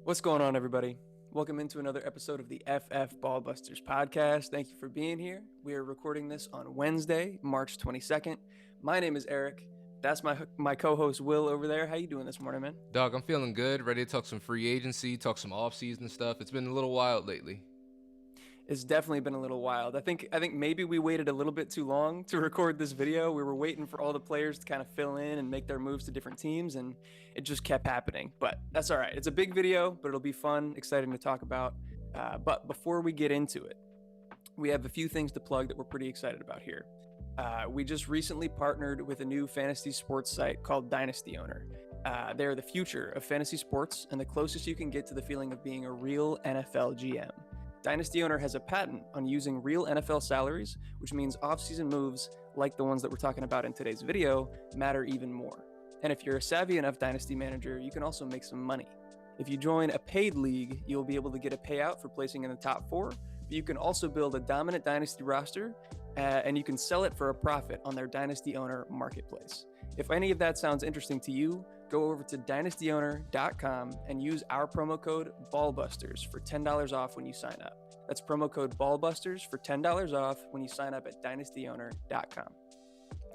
What's going on, everybody? Welcome into another episode of the FF Ballbusters podcast. Thank you for being here. We are recording this on Wednesday, March 22nd. My name is Eric. That's my co-host Will over there. How you doing this morning, man? Dog, I'm feeling good. Ready to talk some free agency, talk some off-season stuff. It's been a little wild lately. It's definitely been a little wild. I think maybe we waited a little bit too long to record this video. We were waiting for all the players to kind of fill in and make their moves to different teams, and it just kept happening. But that's all right. It's a big video, but it'll be fun, exciting to talk about. But before we get into it, we have a few things to plug that we're pretty excited about here. We just recently partnered with a new fantasy sports site called Dynasty Owner. They're the future of fantasy sports and the closest you can get to the feeling of being a real NFL GM. Dynasty Owner has a patent on using real NFL salaries, which means off-season moves like the ones that we're talking about in today's video matter even more. And if you're a savvy enough Dynasty manager, you can also make some money. If you join a paid league, you'll be able to get a payout for placing in the top 4, but you can also build a dominant Dynasty roster, and you can sell it for a profit on their Dynasty Owner marketplace. If any of that sounds interesting to you, go over to dynastyowner.com and use our promo code BALLBUSTERS for $10 off when you sign up. That's promo code BALLBUSTERS for $10 off when you sign up at dynastyowner.com.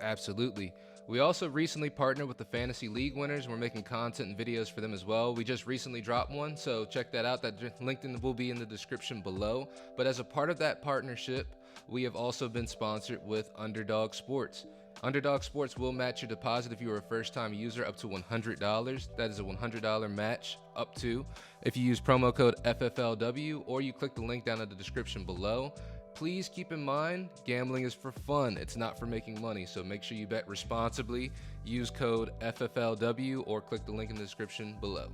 Absolutely. We also recently partnered with the Fantasy League winners. We're making content and videos for them as well. We just recently dropped one, so check that out. That LinkedIn will be in the description below. But as a part of that partnership, we have also been sponsored with Underdog Sports. Underdog Sports will match your deposit if you are a first-time user up to $100. That is a $100 match up to if you use promo code FFLW or you click the link down in the description below. Please keep in mind, gambling is for fun. It's not for making money, so make sure you bet responsibly. Use code FFLW or click the link in the description below.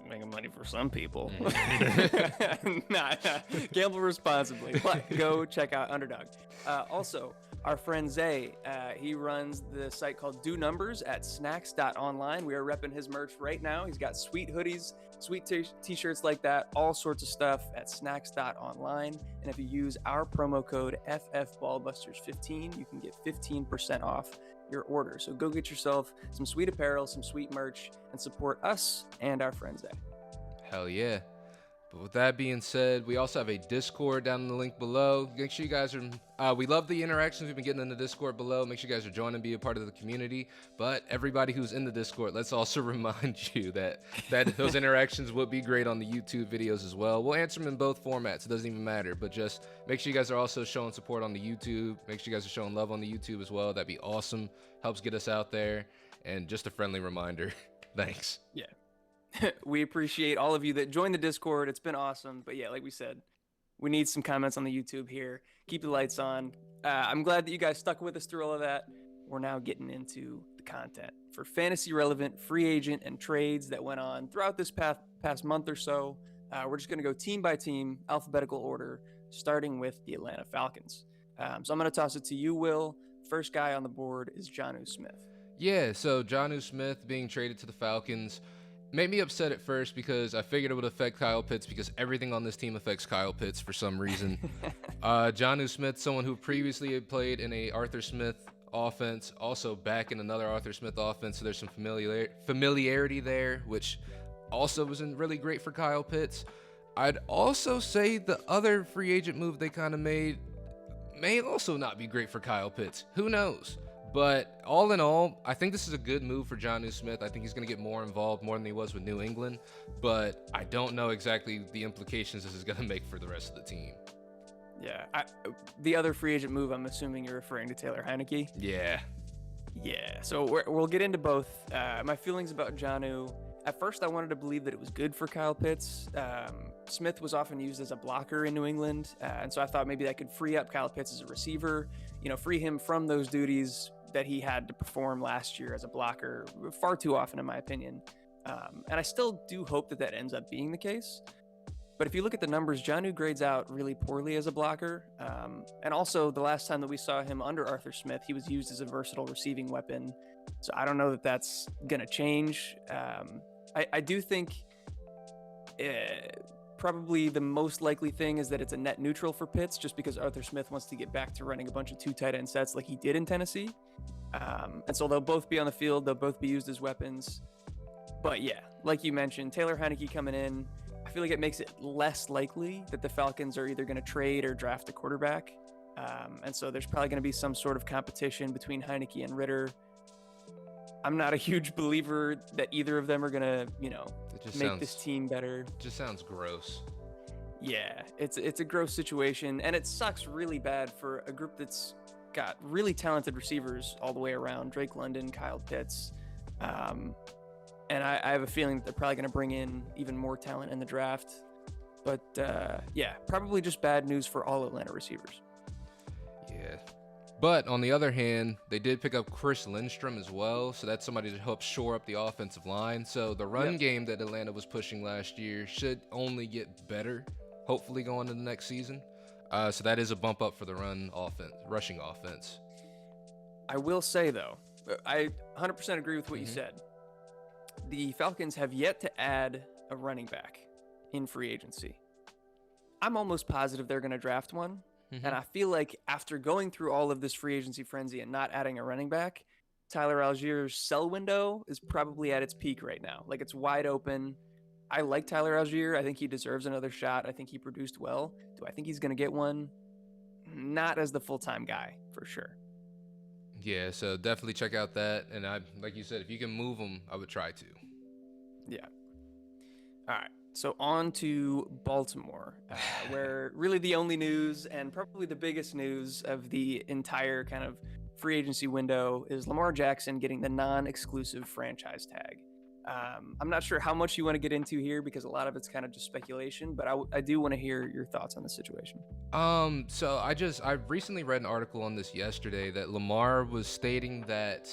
Making money for some people. Nah, gamble responsibly, but go check out Underdog. Also, our friend Zay, he runs the site called Do Numbers at snacks.online. We are repping his merch right now. He's got sweet hoodies, sweet t-shirts like that, all sorts of stuff at snacks.online. And if you use our promo code FFBallbusters15, you can get 15% off your order. So go get yourself some sweet apparel, some sweet merch, and support us and our friends there. Hell yeah. But with that being said, we also have a Discord down in the link below. Make sure you guys are, we love the interactions we've been getting in the Discord below. Make sure you guys are joining, be a part of the community. But everybody who's in the Discord, let's also remind you that those interactions would be great on the YouTube videos as well. We'll answer them in both formats. It doesn't even matter. But just make sure you guys are also showing support on the YouTube. Make sure you guys are showing love on the YouTube as well. That'd be awesome. Helps get us out there. And just a friendly reminder. Thanks. Yeah. We appreciate all of you that joined the Discord. It's been awesome. But yeah, like we said, we need some comments on the YouTube here. Keep the lights on. I'm glad that you guys stuck with us through all of that. We're now getting into the content for fantasy relevant free agent and trades that went on throughout this past month or so. We're just going to go team by team, alphabetical order, starting with the Atlanta Falcons. So I'm going to toss it to you, Will. First guy on the board is Jonnu Smith. Yeah, so Jonnu Smith being traded to the Falcons made me upset at first because I figured it would affect Kyle Pitts because everything on this team affects Kyle Pitts for some reason. Jonnu Smith, someone who previously had played in a Arthur Smith offense, also back in another Arthur Smith offense, so there's some familiarity there, which also wasn't really great for Kyle Pitts. I'd also say the other free agent move they kind of made may also not be great for Kyle Pitts. Who knows? But all in all, I think this is a good move for Jonnu Smith. I think he's going to get more involved, more than he was with New England. But I don't know exactly the implications this is going to make for the rest of the team. Yeah. The other free agent move, I'm assuming you're referring to Taylor Heineke. Yeah. Yeah. So we'll get into both. My feelings about Jonnu. At first, I wanted to believe that it was good for Kyle Pitts. Smith was often used as a blocker in New England. And so I thought maybe that could free up Kyle Pitts as a receiver, free him from those duties that he had to perform last year as a blocker far too often, in my opinion. And I still do hope that ends up being the case. But if you look at the numbers, Jonnu grades out really poorly as a blocker. And also, the last time that we saw him under Arthur Smith, he was used as a versatile receiving weapon. So I don't know that that's going to change. I do think probably the most likely thing is that it's a net neutral for Pitts, just because Arthur Smith wants to get back to running a bunch of 2 tight end sets like he did in Tennessee. And so they'll both be on the field. They'll both be used as weapons. But yeah, like you mentioned, Taylor Heineke coming in, I feel like it makes it less likely that the Falcons are either going to trade or draft a quarterback. And so there's probably going to be some sort of competition between Heineke and Ritter. I'm not a huge believer that either of them are going to, make this team better. Just sounds gross. Yeah, it's a gross situation, and it sucks really bad for a group that's got really talented receivers all the way around. Drake London, Kyle Pitts. And I have a feeling that they're probably going to bring in even more talent in the draft. But yeah, probably just bad news for all Atlanta receivers. Yeah. But on the other hand, they did pick up Chris Lindstrom as well. So that's somebody to help shore up the offensive line. So the run game that Atlanta was pushing last year should only get better, hopefully going into the next season. So that is a bump up for the rushing offense. I will say, though, I 100% agree with what you said. The Falcons have yet to add a running back in free agency. I'm almost positive they're going to draft one. And I feel like after going through all of this free agency frenzy and not adding a running back, Tyler Allgeier's sell window is probably at its peak right now. Like, it's wide open. I like Tyler Allgeier. I think he deserves another shot. I think he produced well. Do I think he's going to get one? Not as the full-time guy, for sure. Yeah, so definitely check out that. And like you said, if you can move him, I would try to. Yeah. All right. So on to Baltimore, where really the only news and probably the biggest news of the entire kind of free agency window is Lamar Jackson getting the non-exclusive franchise tag. I'm not sure how much you want to get into here because a lot of it's kind of just speculation, but I do want to hear your thoughts on the situation. So I recently read an article on this yesterday that Lamar was stating that,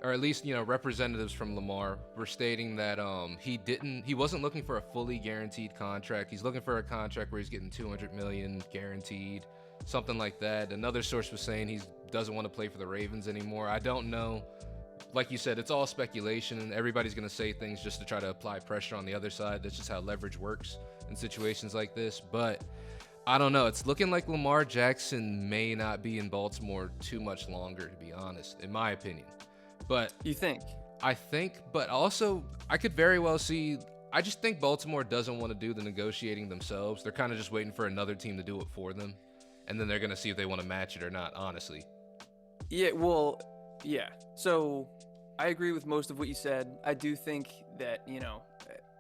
or at least, representatives from Lamar were stating that he wasn't looking for a fully guaranteed contract. He's looking for a contract where he's getting $200 million guaranteed, something like that. Another source was saying he doesn't want to play for the Ravens anymore. I don't know. Like you said, it's all speculation, and everybody's going to say things just to try to apply pressure on the other side. That's just how leverage works in situations like this. But I don't know. It's looking like Lamar Jackson may not be in Baltimore too much longer, to be honest, in my opinion. But you think? I think, but also I could very well see. I just think Baltimore doesn't want to do the negotiating themselves. They're kind of just waiting for another team to do it for them, and then they're going to see if they want to match it or not, honestly. Yeah, well, yeah. So I agree with most of what you said. I do think that,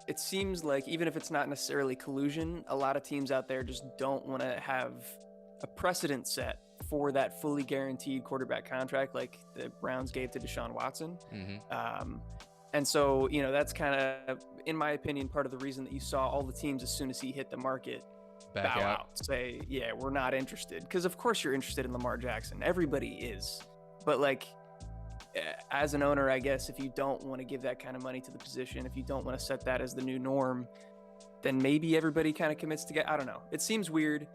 it seems like even if it's not necessarily collusion, a lot of teams out there just don't want to have a precedent set for that fully guaranteed quarterback contract like the Browns gave to Deshaun Watson. And so, that's kind of, in my opinion, part of the reason that you saw all the teams, as soon as he hit the market, bow out, say, yeah, we're not interested. Because of course you're interested in Lamar Jackson. Everybody is. But as an owner, I guess, if you don't want to give that kind of money to the position, if you don't want to set that as the new norm, then maybe everybody kind of commits to get, I don't know. It seems weird.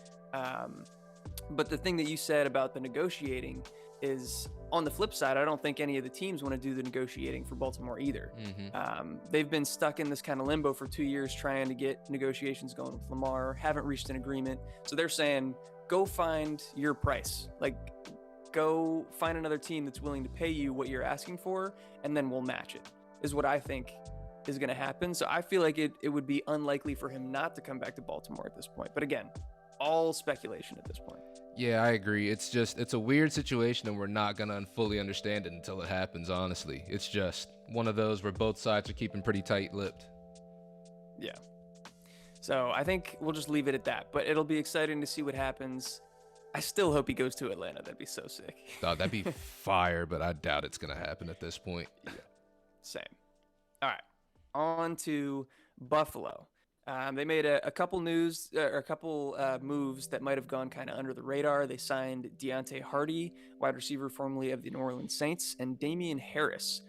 But the thing that you said about the negotiating is, on the flip side, I don't think any of the teams want to do the negotiating for Baltimore either. They've been stuck in this kind of limbo for 2 years trying to get negotiations going with Lamar, haven't reached an agreement. So they're saying, go find your price. Go find another team that's willing to pay you what you're asking for, and then we'll match it, is what I think is going to happen. So I feel like it would be unlikely for him not to come back to Baltimore at this point. But again, all speculation at this point. Yeah, I agree. It's a weird situation, and we're not going to fully understand it until it happens, honestly. It's just one of those where both sides are keeping pretty tight-lipped. Yeah. So I think we'll just leave it at that. But it'll be exciting to see what happens. I still hope he goes to Atlanta. That'd be so sick. Oh, that'd be fire, but I doubt it's going to happen at this point. Yeah. Same. All right. On to Buffalo. They made a couple moves that might have gone kind of under the radar. They signed Deontay Hardy, wide receiver formerly of the New Orleans Saints, and Damian Harris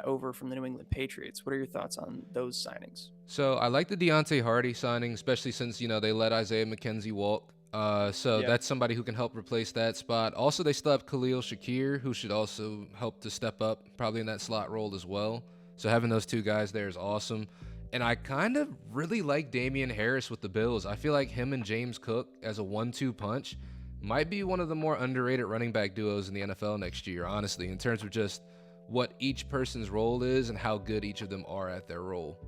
over from the New England Patriots. What are your thoughts on those signings? So I like the Deontay Hardy signing, especially since, they let Isaiah McKenzie walk. That's somebody who can help replace that spot. Also, they still have Khalil Shakir, who should also help to step up probably in that slot role as well. So having those two guys there is awesome. And I kind of really like Damian Harris with the Bills. I feel like him and James Cook as a 1-2 punch might be one of the more underrated running back duos in the NFL next year, honestly, in terms of just what each person's role is and how good each of them are at their role.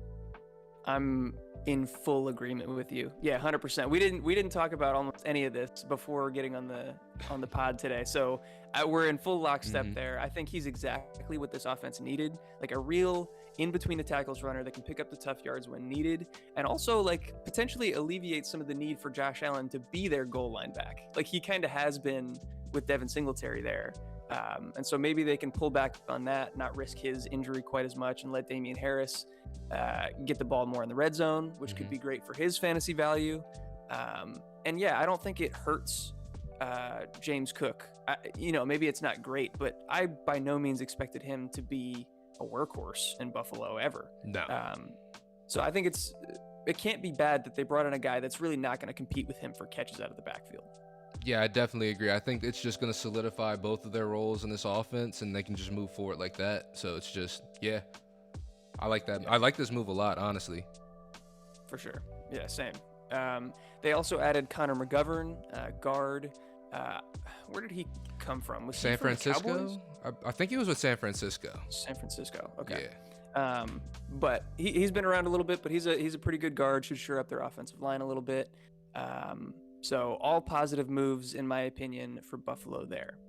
I'm in full agreement with you. Yeah, 100%. We didn't talk about almost any of this before getting on the pod today. So we're in full lockstep there. I think he's exactly what this offense needed, like a real in between the tackles runner that can pick up the tough yards when needed, and also like potentially alleviate some of the need for Josh Allen to be their goal line back, like he kind of has been with Devin Singletary there. And so maybe they can pull back on that, not risk his injury quite as much, and let Damian Harris get the ball more in the red zone, which could be great for his fantasy value. And yeah, I don't think it hurts James Cook. Maybe it's not great, but I by no means expected him to be a workhorse in Buffalo ever. No. So I think it can't be bad that they brought in a guy that's really not going to compete with him for catches out of the backfield. Yeah, I definitely agree. I think it's just going to solidify both of their roles in this offense, and they can just move forward like that. So it's just, yeah, I like that. Yeah. I like this move a lot, honestly. For sure. Yeah, same. They also added Connor McGovern, guard. Where did he come from? Was San Francisco? I think he was with San Francisco. San Francisco. Okay. Yeah. But he's been around a little bit, but he's a pretty good guard. Should shore up their offensive line a little bit. So all positive moves, in my opinion, for Buffalo there.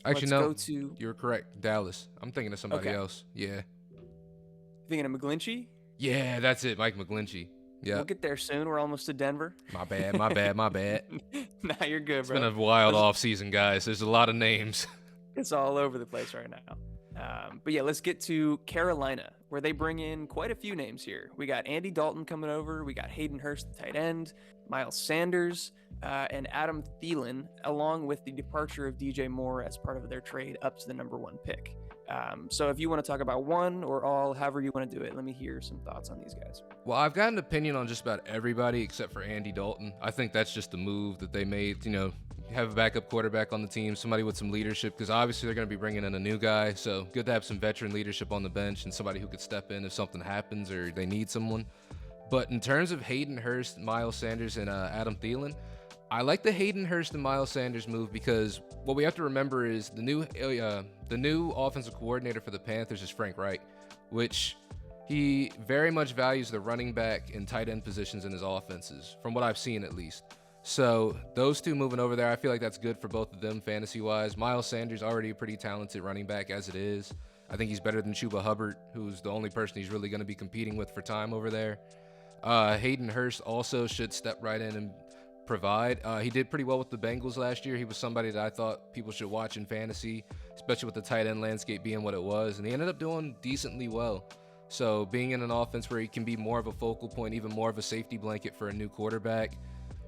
Actually, no, you're correct. Dallas. I'm thinking of somebody else. Yeah. Thinking of McGlinchey? Yeah, that's it. Mike McGlinchey. Yeah. We'll get there soon. We're almost to Denver. My bad. Nah, you're good, bro. It's been a wild offseason, guys. There's a lot of names. It's all over the place right now. But yeah, let's get to Carolina, where they bring in quite a few names here. We got Andy Dalton coming over. We got Hayden Hurst, the tight end, Miles Sanders, and Adam Thielen, along with the departure of DJ Moore as part of their trade up to the number 1 pick. So if you want to talk about one or all, however you want to do it, let me hear some thoughts on these guys. Well, I've got an opinion on just about everybody except for Andy Dalton. I think that's just the move that they made, have a backup quarterback on the team, somebody with some leadership, because obviously they're going to be bringing in a new guy. So good to have some veteran leadership on the bench and somebody who could step in if something happens or they need someone. But in terms of Hayden Hurst, Miles Sanders, and Adam Thielen, I like the Hayden Hurst and Miles Sanders move because what we have to remember is the new offensive coordinator for the Panthers is Frank Reich, which he very much values the running back and tight end positions in his offenses, from what I've seen at least. So those two moving over there, I feel like that's good for both of them fantasy-wise. Miles Sanders already a pretty talented running back as it is. I think he's better than Chuba Hubbard, who's the only person he's really going to be competing with for time over there. Hayden Hurst also should step right in and provide. He did pretty well with the Bengals last year. He was somebody that I thought people should watch in fantasy, especially with the tight end landscape being what it was, and he ended up doing decently well. So being in an offense where he can be more of a focal point, even more of a safety blanket for a new quarterback,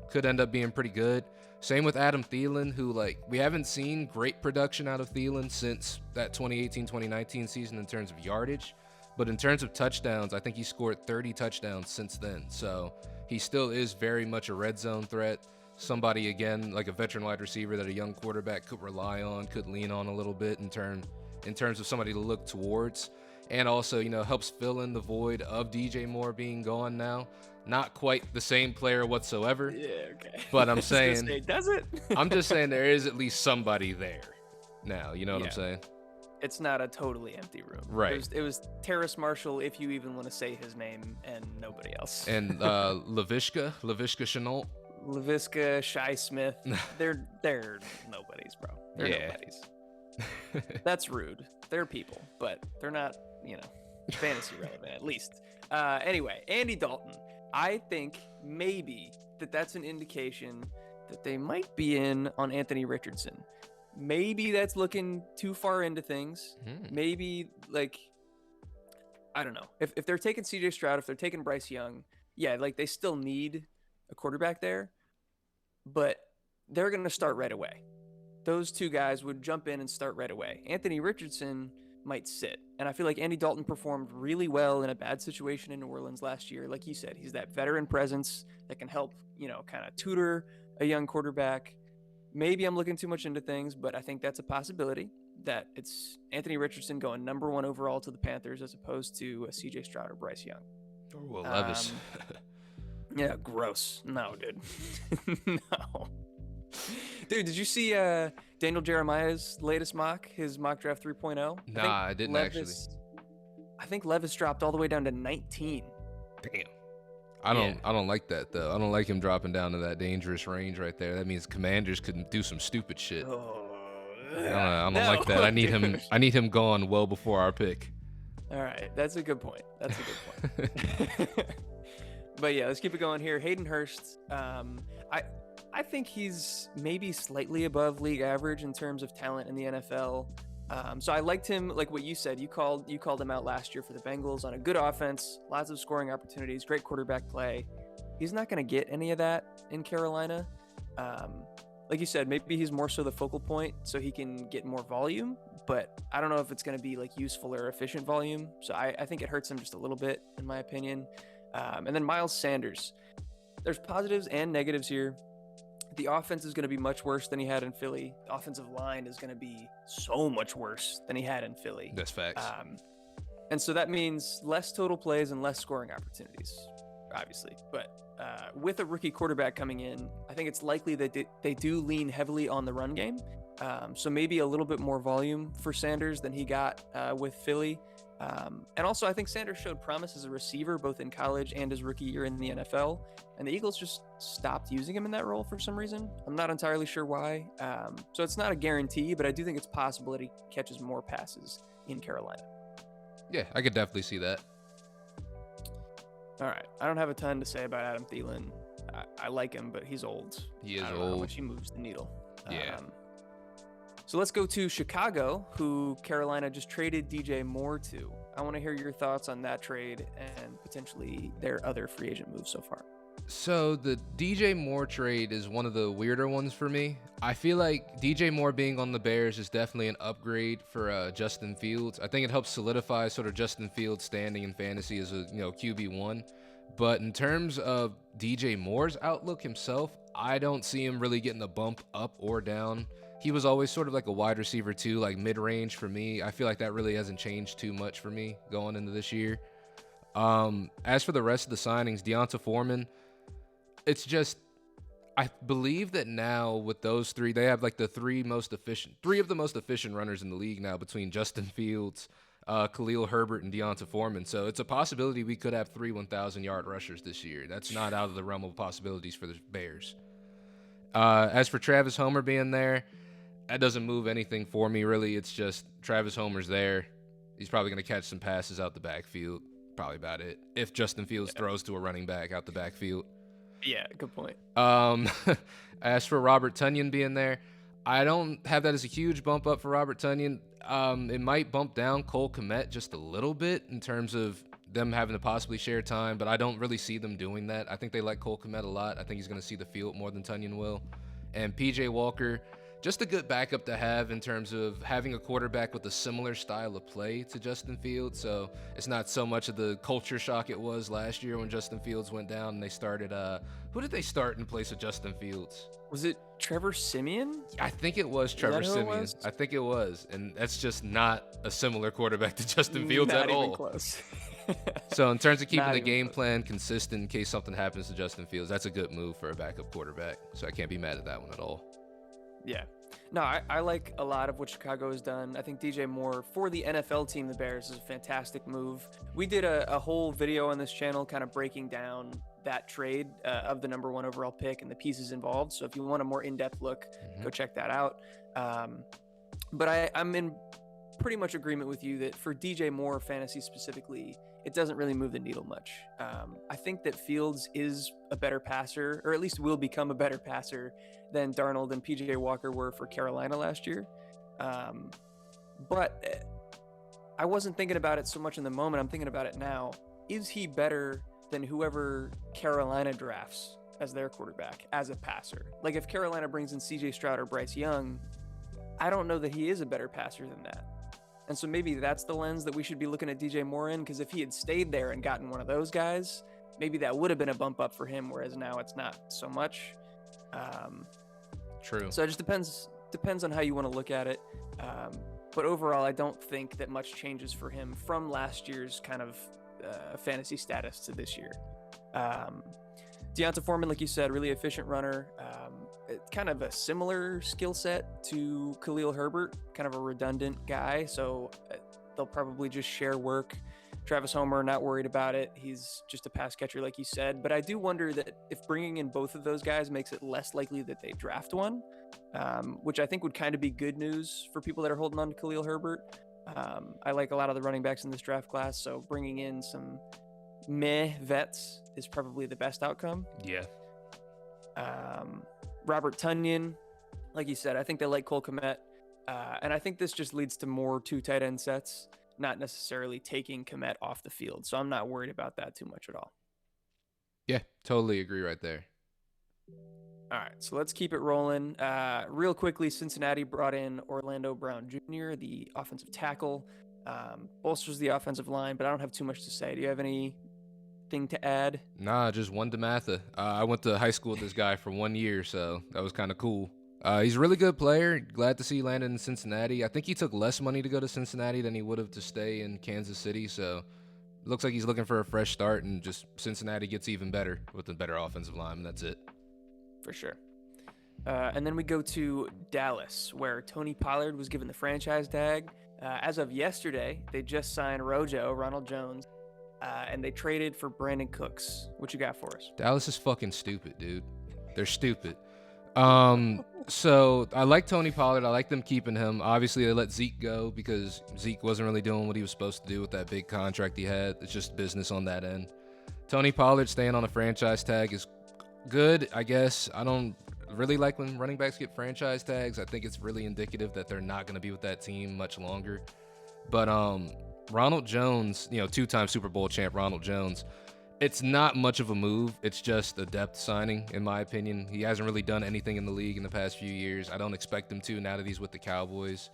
could end up being pretty good. Same with Adam Thielen, who we haven't seen great production out of Thielen since that 2018-2019 season in terms of yardage, but in terms of touchdowns, I think he scored 30 touchdowns since then. So he still is very much a red zone threat. Somebody, again, like a veteran wide receiver that a young quarterback could rely on, could lean on a little bit in terms of somebody to look towards. And also, helps fill in the void of DJ Moore being gone now. Not quite the same player whatsoever. Yeah, okay. But I'm saying, does it? I'm just saying there is at least somebody there now. You know what I'm saying? It's not a totally empty room. Right. It was Terrace Marshall, if you even want to say his name, and nobody else. And Laviska Shenault. Laviska, Shy Smith. They're nobodies, bro. They're nobodies. That's rude. They're people, but they're not, fantasy relevant at least. Anyway, Andy Dalton. I think maybe that's an indication that they might be in on Anthony Richardson. Maybe that's looking too far into things. Maybe, I don't know. If they're taking CJ Stroud, if they're taking Bryce Young, they still need a quarterback there, but they're going to start right away. Those two guys would jump in and start right away. Anthony Richardson might sit. And I feel like Andy Dalton performed really well in a bad situation in New Orleans last year. Like you said, he's that veteran presence that can help, kind of tutor a young quarterback. Maybe I'm looking too much into things, but I think that's a possibility that it's Anthony Richardson going number 1 overall to the Panthers as opposed to a CJ Stroud or Bryce Young. Or Levis. Yeah, gross. No, dude. No. Dude, did you see Daniel Jeremiah's latest mock, his mock draft 3.0? Nah, I didn't actually. I think Levis dropped all the way down to 19. Damn. I don't like that though. I don't like him dropping down to that dangerous range right there. That means Commanders could do some stupid shit. Oh, I don't like that. I need him. dude. I need him gone well before our pick. All right, that's a good point. That's a good point. But yeah, let's keep it going here. Hayden Hurst. I think he's maybe slightly above league average in terms of talent in the NFL. So I liked him, like what you said. You called him out last year for the Bengals on a good offense, lots of scoring opportunities, great quarterback play. He's not going to get any of that in Carolina. Like you said, maybe he's more so the focal point so he can get more volume, but I don't know if it's going to be like useful or efficient volume. So I think it hurts him just a little bit, in my opinion. And then Miles Sanders. There's positives and negatives here. The offense is going to be much worse than he had in Philly. The offensive line is going to be so much worse than he had in Philly. That's facts. And so that means less total plays and less scoring opportunities, obviously. But with a rookie quarterback coming in, I think it's likely that they do lean heavily on the run game. So maybe a little bit more volume for Sanders than he got with Philly. And also, I think Sanders showed promise as a receiver, both in college and his rookie year in the NFL. And the Eagles just stopped using him in that role for some reason. I'm not entirely sure why. So it's not a guarantee, but I do think it's possible that he catches more passes in Carolina. Yeah, I could definitely see that. All right. I don't have a ton to say about Adam Thielen. I like him, but he's old. He is I don't know old. how much he moves the needle. Yeah. So let's go to Chicago, who Carolina just traded DJ Moore to. I want to hear your thoughts on that trade and potentially their other free agent moves so far. So the DJ Moore trade is one of the weirder ones for me. I feel like DJ Moore being on the Bears is definitely an upgrade for Justin Fields. I think it helps solidify sort of Justin Fields' standing in fantasy as a QB1. But in terms of DJ Moore's outlook himself, I don't see him really getting a bump up or down. He was always sort of like a wide receiver too, like mid-range for me. I feel like that really hasn't changed too much for me going into this year. As for the rest of the signings, Deonta Foreman, it's just, I believe that now with those three, they have like three of the most efficient runners in the league now between Justin Fields, Khalil Herbert, and Deonta Foreman. So it's a possibility we could have 3 1,000-yard rushers this year. That's not out of the realm of possibilities for the Bears. As for Travis Homer being there, that doesn't move anything for me, really. It's just Travis Homer's there. He's probably going to catch some passes out the backfield. Probably about it. If Justin Fields throws to a running back out the backfield. Yeah, good point. As for Robert Tonyan being there, I don't have that as a huge bump up for Robert Tonyan. It might bump down Cole Kmet just a little bit in terms of them having to possibly share time, but I don't really see them doing that. I think they like Cole Kmet a lot. I think he's going to see the field more than Tonyan will. And PJ Walker, just a good backup to have in terms of having a quarterback with a similar style of play to Justin Fields. So it's not so much of the culture shock it was last year when Justin Fields went down and they started, who did they start in place of Justin Fields? Was it Trevor Siemian? I think it was Trevor Siemian. I think it was. And that's just not a similar quarterback to Justin Fields at all. Not even close. So in terms of keeping the game plan consistent in case something happens to Justin Fields, that's a good move for a backup quarterback. So I can't be mad at that one at all. Yeah. No, I like a lot of what Chicago has done. I think DJ Moore for the NFL team, the Bears, is a fantastic move. We did a whole video on this channel kind of breaking down that trade of the number 1 overall pick and the pieces involved. So if you want a more in-depth look, go check that out. But I'm in pretty much agreement with you that for DJ Moore fantasy specifically, it doesn't really move the needle much. I think that Fields is a better passer, or at least will become a better passer than Darnold and PJ Walker were for Carolina last year. But I wasn't thinking about it so much in the moment. I'm thinking about it now. Is he better than whoever Carolina drafts as their quarterback, as a passer? Like if Carolina brings in CJ Stroud or Bryce Young, I don't know that he is a better passer than that. And so maybe that's the lens that we should be looking at DJ Moore in, because if he had stayed there and gotten one of those guys, maybe that would have been a bump up for him, whereas now it's not so much. True. So it just depends on how you want to look at it. But overall, I don't think that much changes for him from last year's kind of fantasy status to this year. Deonta Foreman, like you said, really efficient runner. kind of a similar skill set to Khalil Herbert, kind of a redundant guy. So they'll probably just share work. Travis Homer, not worried about it. He's just a pass catcher, like you said. But I do wonder that if bringing in both of those guys makes it less likely that they draft one, which I think would kind of be good news for people that are holding on to Khalil Herbert. I like a lot of the running backs in this draft class, so bringing in some meh vets is probably the best outcome. Yeah. Robert Tonyan, like you said, I think they like Cole Kmet. And I think this just leads to more 2 tight end sets, not necessarily taking Kmet off the field. So I'm not worried about that too much at all. Yeah, totally agree right there. All right, so let's keep it rolling. Real quickly, Cincinnati brought in Orlando Brown Jr., the offensive tackle. Bolsters the offensive line, but I don't have too much to say. Do you have anything to add? Nah, just one DeMatha. I went to high school with this guy for 1 year, so that was kind of cool. He's a really good player. Glad to see he landed in Cincinnati. I think he took less money to go to Cincinnati than he would have to stay in Kansas City, so it looks like he's looking for a fresh start, and just Cincinnati gets even better with a better offensive line, and that's it. For sure. And then we go to Dallas, where Tony Pollard was given the franchise tag. As of yesterday, they just signed Ronald Jones, and they traded for Brandon Cooks. What you got for us? Dallas is fucking stupid, dude. They're stupid. So I like Tony Pollard. I like them keeping him. Obviously, they let Zeke go because Zeke wasn't really doing what he was supposed to do with that big contract he had. It's just business on that end. Tony Pollard staying on a franchise tag is good, I guess. I don't really like when running backs get franchise tags. I think it's really indicative that they're not going to be with that team much longer. But Ronald Jones, 2-time Super Bowl champ Ronald Jones, it's not much of a move. It's just a depth signing, in my opinion. He hasn't really done anything in the league in the past few years. I don't expect him to now that he's with the Cowboys.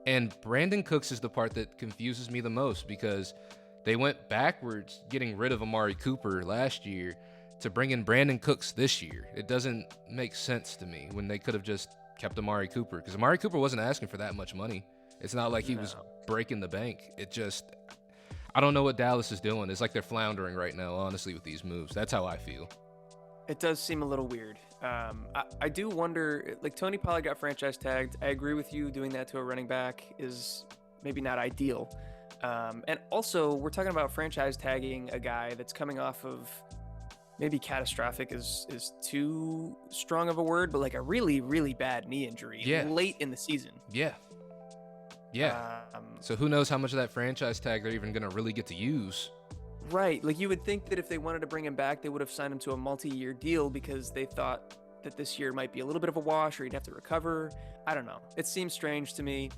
And Brandon Cooks is the part that confuses me the most because they went backwards getting rid of Amari Cooper last year to bring in Brandon Cooks this year. It doesn't make sense to me when they could have just kept Amari Cooper, because Amari Cooper wasn't asking for that much money. It's not like he was breaking the bank. I don't know what Dallas is doing. It's like they're floundering right now, honestly, with these moves. That's how I feel. It does seem a little weird. I do wonder, like Tony Pollard got franchise tagged. I agree with you. Doing that to a running back is maybe not ideal. And also, we're talking about franchise tagging a guy that's coming off of, maybe catastrophic is too strong of a word, but like a really, really bad knee injury late in the season. Yeah. So who knows how much of that franchise tag they're even going to really get to use. Right. Like you would think that if they wanted to bring him back, they would have signed him to a multi-year deal because they thought that this year might be a little bit of a wash or he'd have to recover. I don't know. It seems strange to me.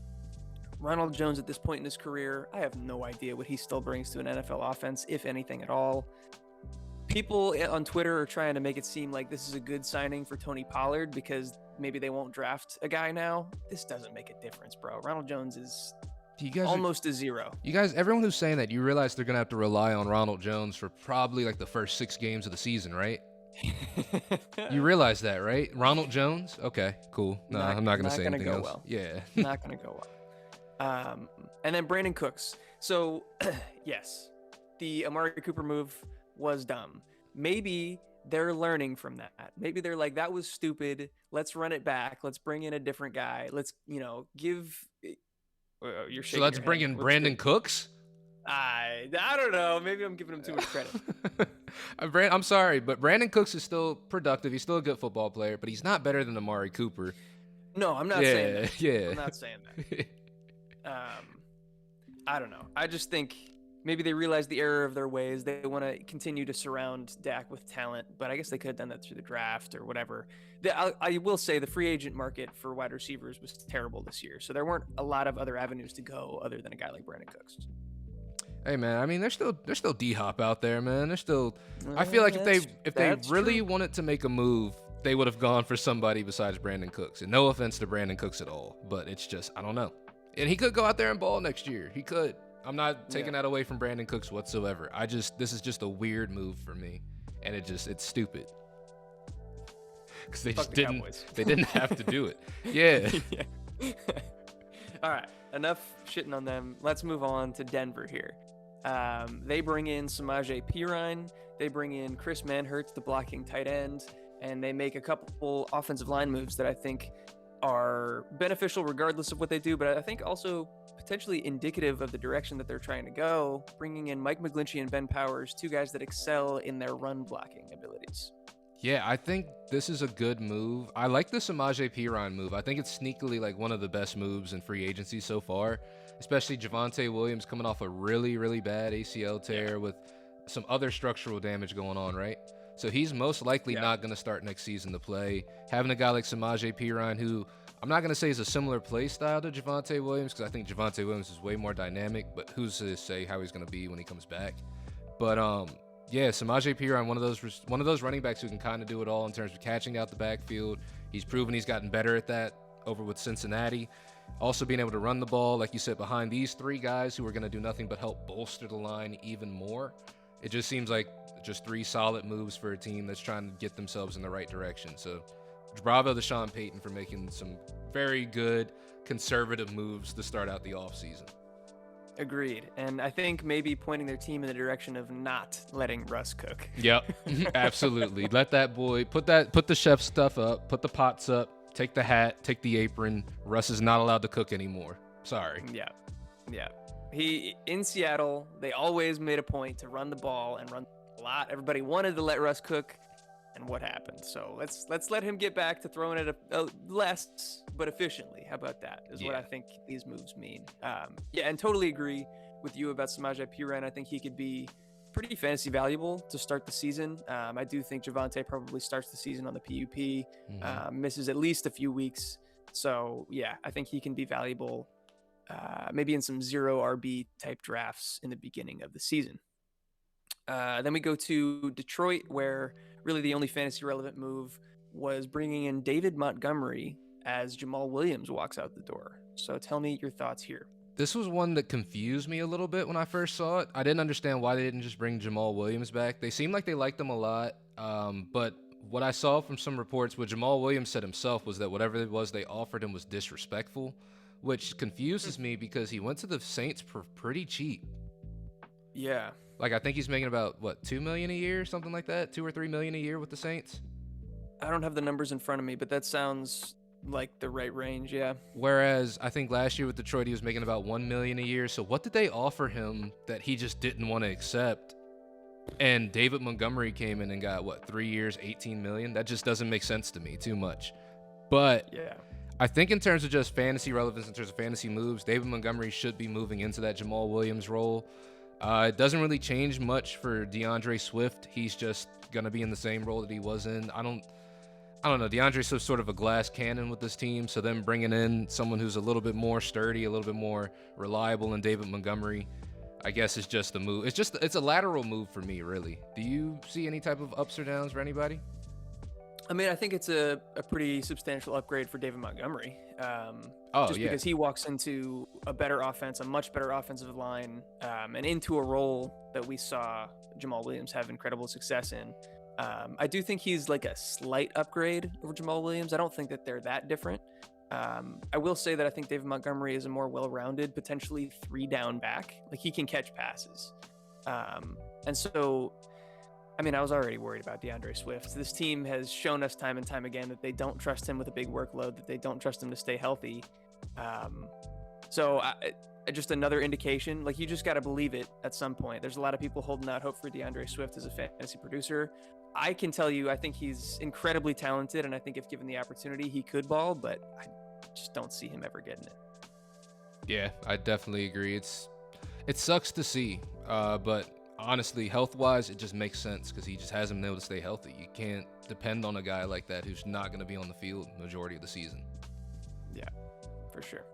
Ronald Jones at this point in his career, I have no idea what he still brings to an NFL offense, if anything at all. People on Twitter are trying to make it seem like this is a good signing for Tony Pollard because maybe they won't draft a guy now. This doesn't make a difference, bro. Ronald Jones is almost a zero. You guys, everyone who's saying that, you realize they're going to have to rely on Ronald Jones for probably like the first 6 games of the season, right? You realize that, right? Ronald Jones? Okay, cool. No, I'm not going to say anything else. Well. Yeah. Not going to go well. And then Brandon Cooks. So, yes, the Amari Cooper move was dumb. Maybe they're learning from that. Maybe they're like, that was stupid. Let's run it back. Let's bring in a different guy. Let's, give. You're shaking. So let's bring in Brandon Cooks? I don't know. Maybe I'm giving him too much credit. I'm sorry, but Brandon Cooks is still productive. He's still a good football player, but he's not better than Amari Cooper. No, I'm not saying that. Yeah. I'm not saying that. I don't know. I just think maybe they realize the error of their ways. They want to continue to surround Dak with talent, but I guess they could have done that through the draft or whatever. I will say the free agent market for wide receivers was terrible this year, so there weren't a lot of other avenues to go other than a guy like Brandon Cooks. Hey man, I mean, there's still D-Hop out there, man. There's still. I feel like if they really wanted to make a move, they would have gone for somebody besides Brandon Cooks. And no offense to Brandon Cooks at all, but it's just I don't know. And he could go out there and ball next year. He could. I'm not taking that away from Brandon Cooks whatsoever. This is just a weird move for me, and it's stupid because they just didn't have to do it. Yeah. All right, enough shitting on them. Let's move on to Denver here. They bring in Samaje Perine. They bring in Chris Manhertz, the blocking tight end. and they make a couple offensive line moves that I think are beneficial regardless of what they do, but I think also potentially indicative of the direction that they're trying to go, bringing in Mike McGlinchey and Ben Powers, two guys that excel in their run blocking abilities. Yeah, I think this is a good move. I like the Samaje Perine move. I think it's sneakily like one of the best moves in free agency so far, especially Javonte Williams coming off a really, really bad ACL tear with some other structural damage going on, right? So he's most likely not going to start next season to play. Having a guy like Samaje Perine, who I'm not going to say is a similar play style to Javonte Williams, because I think Javonte Williams is way more dynamic, but who's to say how he's going to be when he comes back? But yeah, Samaje Perine, one of those running backs who can kind of do it all in terms of catching out the backfield. He's proven he's gotten better at that over with Cincinnati. Also being able to run the ball, like you said, behind these three guys who are going to do nothing but help bolster the line even more. It just seems like just three solid moves for a team that's trying to get themselves in the right direction. So bravo to Sean Payton for making some very good conservative moves to start out the offseason. Agreed. And I think maybe pointing their team in the direction of not letting Russ cook. Yep, absolutely. Let that boy put the chef stuff up, put the pots up, take the hat, take the apron. Russ is not allowed to cook anymore. Sorry. Yeah. He in Seattle, they always made a point to run the ball and run a lot. Everybody wanted to let Russ cook, and what happened? So let's let him get back to throwing it a less but efficiently. How about that? Is what I think these moves mean. And totally agree with you about Samaje Perine. I think he could be pretty fantasy valuable to start the season. I do think Javonte probably starts the season on the PUP, misses at least a few weeks. So yeah, I think he can be valuable. Maybe in some 0 RB type drafts in the beginning of the season. Then we go to Detroit, where really the only fantasy relevant move was bringing in David Montgomery as Jamal Williams walks out the door. So tell me your thoughts here. This was one that confused me a little bit when I first saw it. I didn't understand why they didn't just bring Jamal Williams back. They seemed like they liked him a lot, but what I saw from some reports, what Jamal Williams said himself, was that whatever it was they offered him was disrespectful, which confuses me because he went to the Saints for pretty cheap. Yeah. Like, I think he's making about, $2 million a year, something like that? $2 or $3 million a year with the Saints? I don't have the numbers in front of me, but that sounds like the right range, yeah. Whereas I think last year with Detroit, he was making about $1 million a year. So what did they offer him that he just didn't want to accept? And David Montgomery came in and got, 3 years, $18 million? That just doesn't make sense to me too much. But yeah, I think in terms of just fantasy relevance, in terms of fantasy moves, David Montgomery should be moving into that Jamal Williams role. It doesn't really change much for DeAndre Swift. He's just going to be in the same role that he was in. I don't know. DeAndre Swift's sort of a glass cannon with this team, so them bringing in someone who's a little bit more sturdy, a little bit more reliable than David Montgomery, I guess it's just a move. It's a lateral move for me, really. Do you see any type of ups or downs for anybody? I mean, I think it's a pretty substantial upgrade for David Montgomery. Because he walks into a better offense, a much better offensive line, and into a role that we saw Jamal Williams have incredible success in. I do think he's like a slight upgrade over Jamal Williams. I don't think that they're that different. I will say that I think David Montgomery is a more well-rounded, potentially 3-down back. Like, he can catch passes. And so, I mean, I was already worried about DeAndre Swift. This team has shown us time and time again that they don't trust him with a big workload, that they don't trust him to stay healthy. Just another indication, like, you just got to believe it at some point. There's a lot of people holding out hope for DeAndre Swift as a fantasy producer. I can tell you, I think he's incredibly talented, and I think if given the opportunity, he could ball, but I just don't see him ever getting it. Yeah, I definitely agree. It sucks to see, but honestly, health-wise, it just makes sense because he just hasn't been able to stay healthy. You can't depend on a guy like that who's not going to be on the field the majority of the season. Yeah, for sure.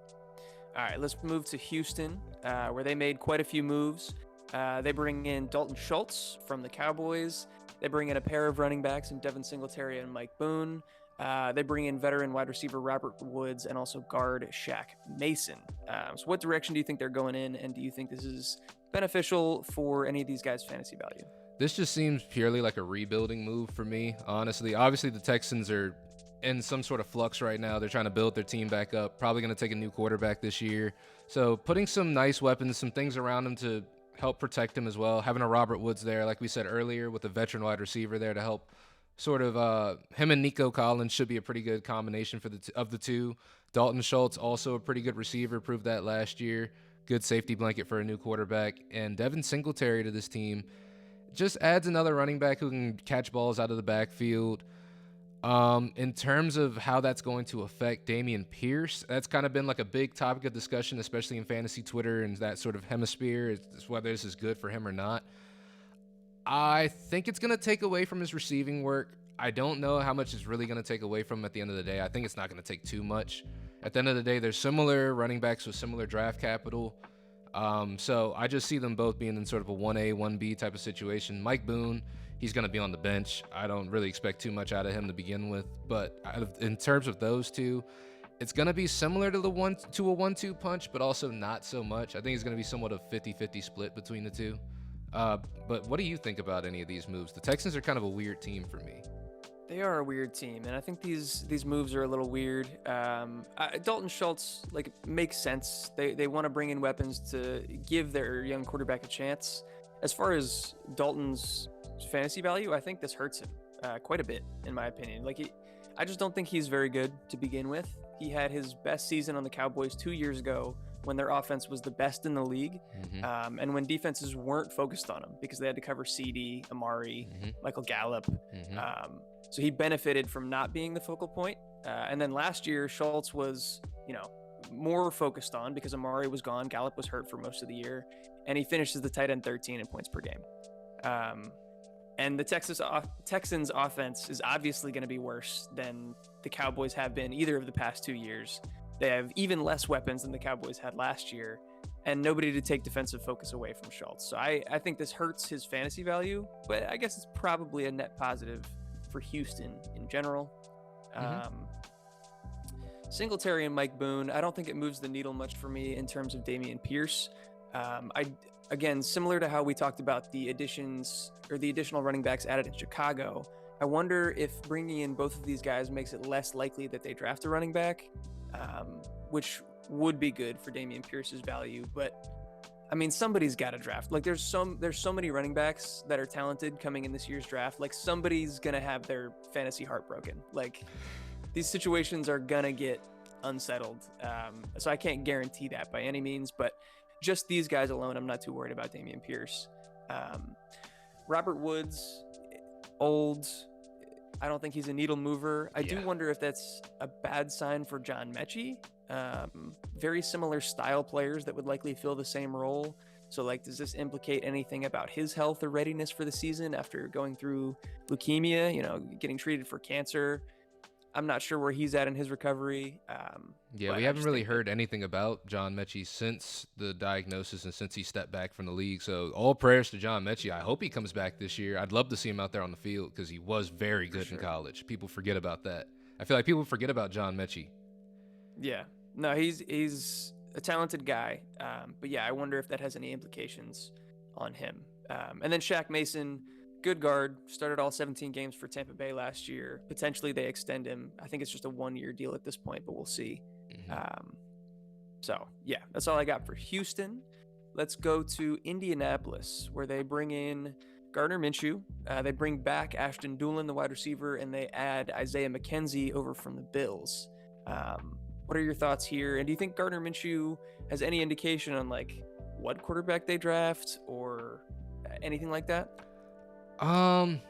All right, let's move to Houston, where they made quite a few moves. They bring in Dalton Schultz from the Cowboys. They bring in a pair of running backs in Devin Singletary and Mike Boone. They bring in veteran wide receiver Robert Woods and also guard Shaq Mason. So what direction do you think they're going in, and do you think this is beneficial for any of these guys' fantasy value? This just seems purely like a rebuilding move for me, honestly. Obviously, the Texans are in some sort of flux right now. They're trying to build their team back up, probably going to take a new quarterback this year. So putting some nice weapons, some things around him to help protect him as well. Having a Robert Woods there, like we said earlier, with a veteran wide receiver there to help sort of him and Nico Collins should be a pretty good combination for the two. Dalton Schultz, also a pretty good receiver, proved that last year. Good safety blanket for a new quarterback. And Devin Singletary to this team just adds another running back who can catch balls out of the backfield. In terms of how that's going to affect Dameon Pierce, that's kind of been like a big topic of discussion, especially in fantasy Twitter and that sort of hemisphere, is whether this is good for him or not. I think it's going to take away from his receiving work. I don't know how much it's really going to take away from him at the end of the day. I think it's not going to take too much. At the end of the day, there's similar running backs with similar draft capital. So I just see them both being in sort of a 1A, 1B type of situation. Mike Boone, he's going to be on the bench. I don't really expect too much out of him to begin with. But in terms of those two, it's going to be similar to a 1-2 punch, but also not so much. I think it's going to be somewhat of 50-50 split between the two. But what do you think about any of these moves? The Texans are kind of a weird team for me. They are a weird team, and I think these moves are a little weird. Dalton Schultz, makes sense. They want to bring in weapons to give their young quarterback a chance. As far as Dalton's fantasy value, I think this hurts him quite a bit, in my opinion. I just don't think he's very good to begin with. He had his best season on the Cowboys 2 years ago when their offense was the best in the league, and when defenses weren't focused on him because they had to cover CD, Amari, Michael Gallup. So he benefited from not being the focal point. And then last year, Schultz was, more focused on because Amari was gone. Gallup was hurt for most of the year, and he finished as the tight end 13 in points per game. And the Texans offense is obviously going to be worse than the Cowboys have been either of the past 2 years. They have even less weapons than the Cowboys had last year, and nobody to take defensive focus away from Schultz. So I think this hurts his fantasy value, but I guess it's probably a net positive for Houston in general. Singletary and Mike Boone, I don't think it moves the needle much for me in terms of Dameon Pierce. Again, similar to how we talked about the additions or the additional running backs added in Chicago, I wonder if bringing in both of these guys makes it less likely that they draft a running back, which would be good for Dameon Pierce's value. But I mean, somebody's got to draft. There's so many running backs that are talented coming in this year's draft. Somebody's gonna have their fantasy heart broken. These situations are gonna get unsettled. So I can't guarantee that by any means, but just these guys alone, I'm not too worried about Dameon Pierce. Robert Woods, old. I don't think he's a needle mover. I do wonder if that's a bad sign for John Mechie. Very similar style players that would likely fill the same role. So does this implicate anything about his health or readiness for the season after going through leukemia, getting treated for cancer? I'm not sure where he's at in his recovery. We haven't really heard anything about John Mechie since the diagnosis and since he stepped back from the league. So all prayers to John Mechie. I hope he comes back this year. I'd love to see him out there on the field because he was very good in college. People forget about that. I feel like people forget about John Mechie. Yeah. No, he's a talented guy. But yeah, I wonder if that has any implications on him. And then Shaq Mason, good guard, started all 17 games for Tampa Bay last year. Potentially they extend him. I think it's just a 1-year deal at this point, but we'll see. So yeah, that's all I got for Houston. Let's go to Indianapolis, where they bring in Gardner Minshew. They bring back Ashton Dulin, the wide receiver, and they add Isaiah McKenzie over from the Bills. What are your thoughts here? And do you think Gardner Minshew has any indication on what quarterback they draft or anything like that?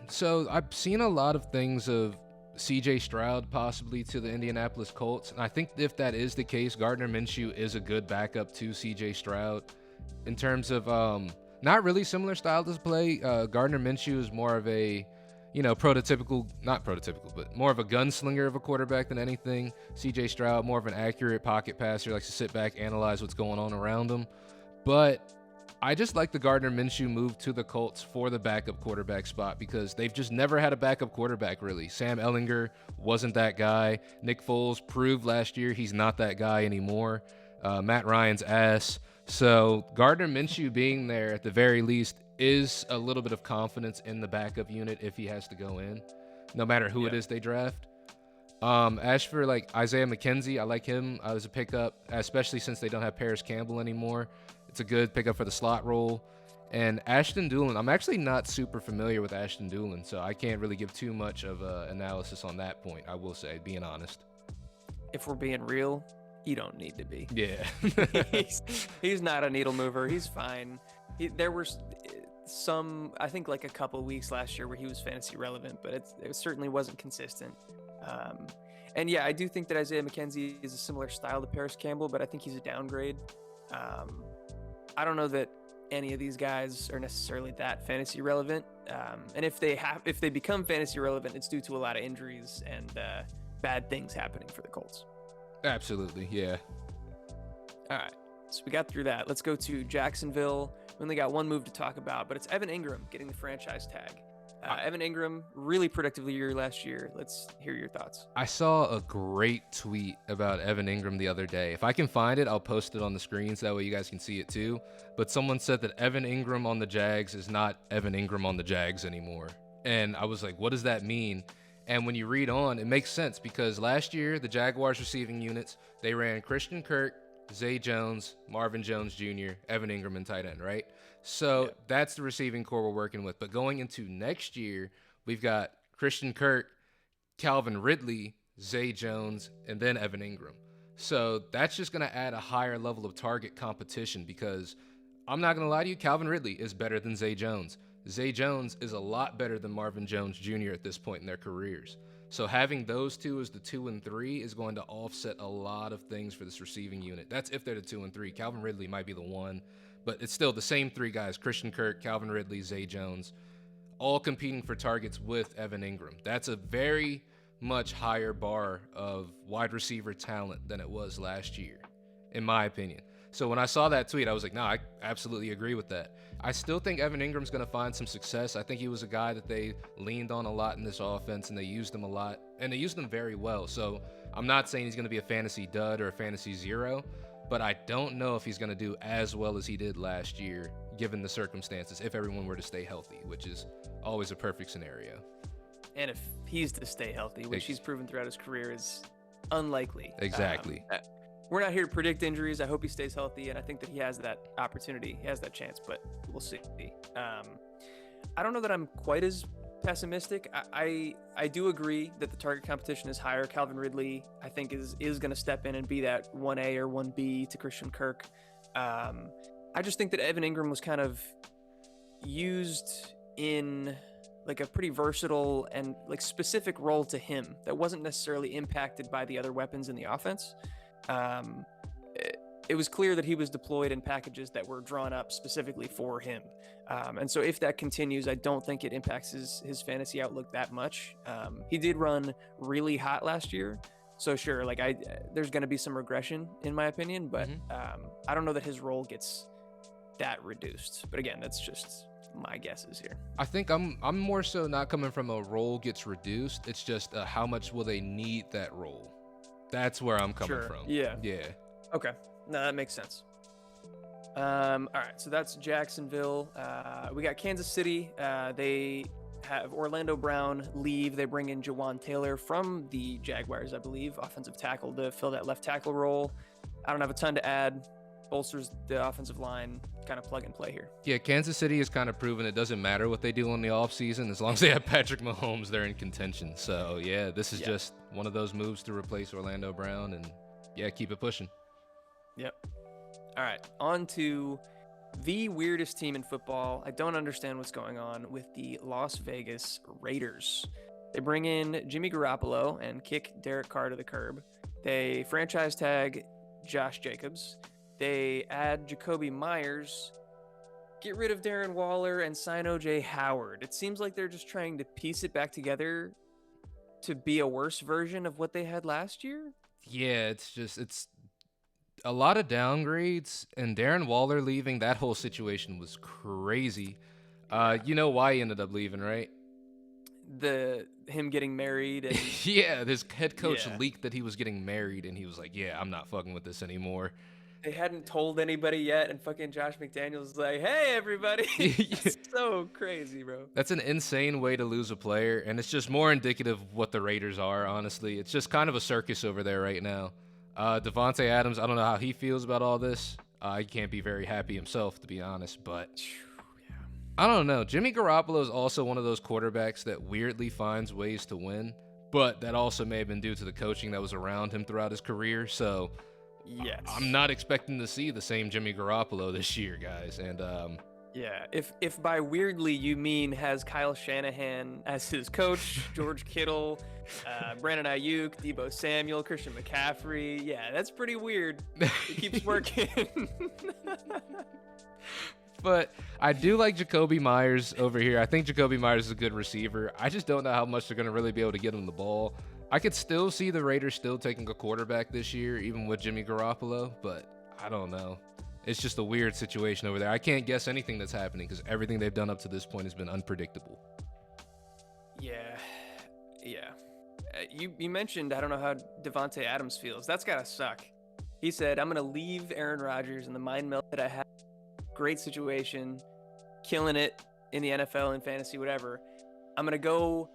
So I've seen a lot of things of CJ Stroud possibly to the Indianapolis Colts. And I think if that is the case, Gardner Minshew is a good backup to CJ Stroud in terms of, not really similar style to play. Gardner Minshew is more of a, not prototypical, but more of a gunslinger of a quarterback than anything. CJ Stroud, more of an accurate pocket passer, likes to sit back, analyze what's going on around him. But I just like the Gardner Minshew move to the Colts for the backup quarterback spot because they've just never had a backup quarterback, really. Sam Ehlinger wasn't that guy. Nick Foles proved last year he's not that guy anymore. Matt Ryan's ass. So Gardner Minshew being there at the very least is a little bit of confidence in the backup unit if he has to go in, no matter who it is they draft. As for Isaiah McKenzie, I like him as a pickup, especially since they don't have Paris Campbell anymore. It's a good pickup for the slot role. And Ashton Dulin, I'm actually not super familiar with Ashton Dulin, so I can't really give too much of analysis on that point, I will say, being honest. If we're being real, you don't need to be. Yeah. he's not a needle mover. He's fine. There were some, I think, like a couple weeks last year where he was fantasy relevant, but it certainly wasn't consistent. And yeah, I do think that Isaiah McKenzie is a similar style to Paris Campbell, but I think he's a downgrade. I don't know that any of these guys are necessarily that fantasy relevant. And if they become fantasy relevant, it's due to a lot of injuries and bad things happening for the Colts. Absolutely, yeah. All right, so we got through that. Let's go to Jacksonville. We only got one move to talk about, but it's Evan Ingram getting the franchise tag. Evan Ingram, really productive year last year. Let's hear your thoughts. I saw a great tweet about Evan Ingram the other day. If I can find it, I'll post it on the screen so that way you guys can see it too. But someone said that Evan Ingram on the Jags is not Evan Ingram on the Jags anymore. And I was like, what does that mean? And when you read on, it makes sense because last year, the Jaguars receiving units, they ran Christian Kirk, Zay Jones, Marvin Jones Jr., Evan Ingram, and tight end, right? So that's the receiving core we're working with. But going into next year, we've got Christian Kirk, Calvin Ridley, Zay Jones, and then Evan Ingram. So that's just going to add a higher level of target competition because I'm not going to lie to you, Calvin Ridley is better than Zay Jones. Zay Jones is a lot better than Marvin Jones Jr. at this point in their careers. So having those two as the 2 and 3 is going to offset a lot of things for this receiving unit. That's if they're the 2 and 3. Calvin Ridley might be the 1, but it's still the same 3 guys, Christian Kirk, Calvin Ridley, Zay Jones, all competing for targets with Evan Ingram. That's a very much higher bar of wide receiver talent than it was last year, in my opinion. So when I saw that tweet, I was like, no, I absolutely agree with that. I still think Evan Ingram's going to find some success. I think he was a guy that they leaned on a lot in this offense, and they used him a lot, and they used him very well. So I'm not saying he's going to be a fantasy dud or a fantasy zero, but I don't know if he's going to do as well as he did last year, given the circumstances, if everyone were to stay healthy, which is always a perfect scenario. And if he's to stay healthy, which he's proven throughout his career is unlikely. Exactly. We're not here to predict injuries. I hope he stays healthy, and I think that he has that opportunity. He has that chance, but we'll see. I don't know that I'm quite as pessimistic. I do agree that the target competition is higher. Calvin Ridley, I think, is going to step in and be that 1A or 1B to Christian Kirk. I just think that Evan Ingram was kind of used in like a pretty versatile and like specific role to him that wasn't necessarily impacted by the other weapons in the offense. It was clear that he was deployed in packages that were drawn up specifically for him. And so if that continues, I don't think it impacts his fantasy outlook that much. He did run really hot last year. So sure, like there's going to be some regression in my opinion, but I don't know that his role gets that reduced. But again, that's just my guesses here. I think I'm more so not coming from a role gets reduced. It's just how much will they need that role? That's where I'm coming from. Yeah. Okay. No, that makes sense. All right, so that's Jacksonville. We got Kansas City. They have Orlando Brown leave. They bring in Jawan Taylor from the Jaguars, I believe, offensive tackle to fill that left tackle role. I don't have a ton to add. Bolsters the offensive line, kind of plug and play here. Yeah, Kansas City has kind of proven it doesn't matter what they do in the offseason. As long as they have Patrick Mahomes, they're in contention. So, yeah, this is just one of those moves to replace Orlando Brown and, keep it pushing. Yep. All right, on to the weirdest team in football. I don't understand what's going on with the Las Vegas Raiders. They bring in Jimmy Garoppolo and kick Derek Carr to the curb. They franchise tag Josh Jacobs. They add Jacoby Myers, get rid of Darren Waller, and sign O.J. Howard. It seems like they're just trying to piece it back together to be a worse version of what they had last year. Yeah, it's a lot of downgrades, and Darren Waller leaving, that whole situation was crazy. You know why he ended up leaving, right? Him getting married. And... yeah, his head coach leaked that he was getting married, and he was like, I'm not fucking with this anymore. They hadn't told anybody yet, and fucking Josh McDaniels like, hey, everybody. It's so crazy, bro. That's an insane way to lose a player, and it's just more indicative of what the Raiders are, honestly. It's just kind of a circus over there right now. Devontae Adams, I don't know how he feels about all this. He can't be very happy himself, to be honest, but I don't know. Jimmy Garoppolo is also one of those quarterbacks that weirdly finds ways to win, but that also may have been due to the coaching that was around him throughout his career. So Yes. I'm not expecting to see the same Jimmy Garoppolo this year, guys. And Yeah, if by weirdly you mean has Kyle Shanahan as his coach, George Kittle, Brandon Ayuk, Deebo Samuel, Christian McCaffrey, yeah, that's pretty weird. It keeps working. But I do like Jacoby Myers over here. I think Jacoby Myers is a good receiver. I just don't know how much they're going to really be able to get him the ball. I could still see the Raiders still taking a quarterback this year, even with Jimmy Garoppolo, but I don't know. It's just a weird situation over there. I can't guess anything that's happening because everything they've done up to this point has been unpredictable. Yeah. You mentioned, I don't know how Devontae Adams feels. That's got to suck. He said, I'm going to leave Aaron Rodgers and the mind melt that I have. Great situation, killing it in the NFL and fantasy, whatever. I'm going to go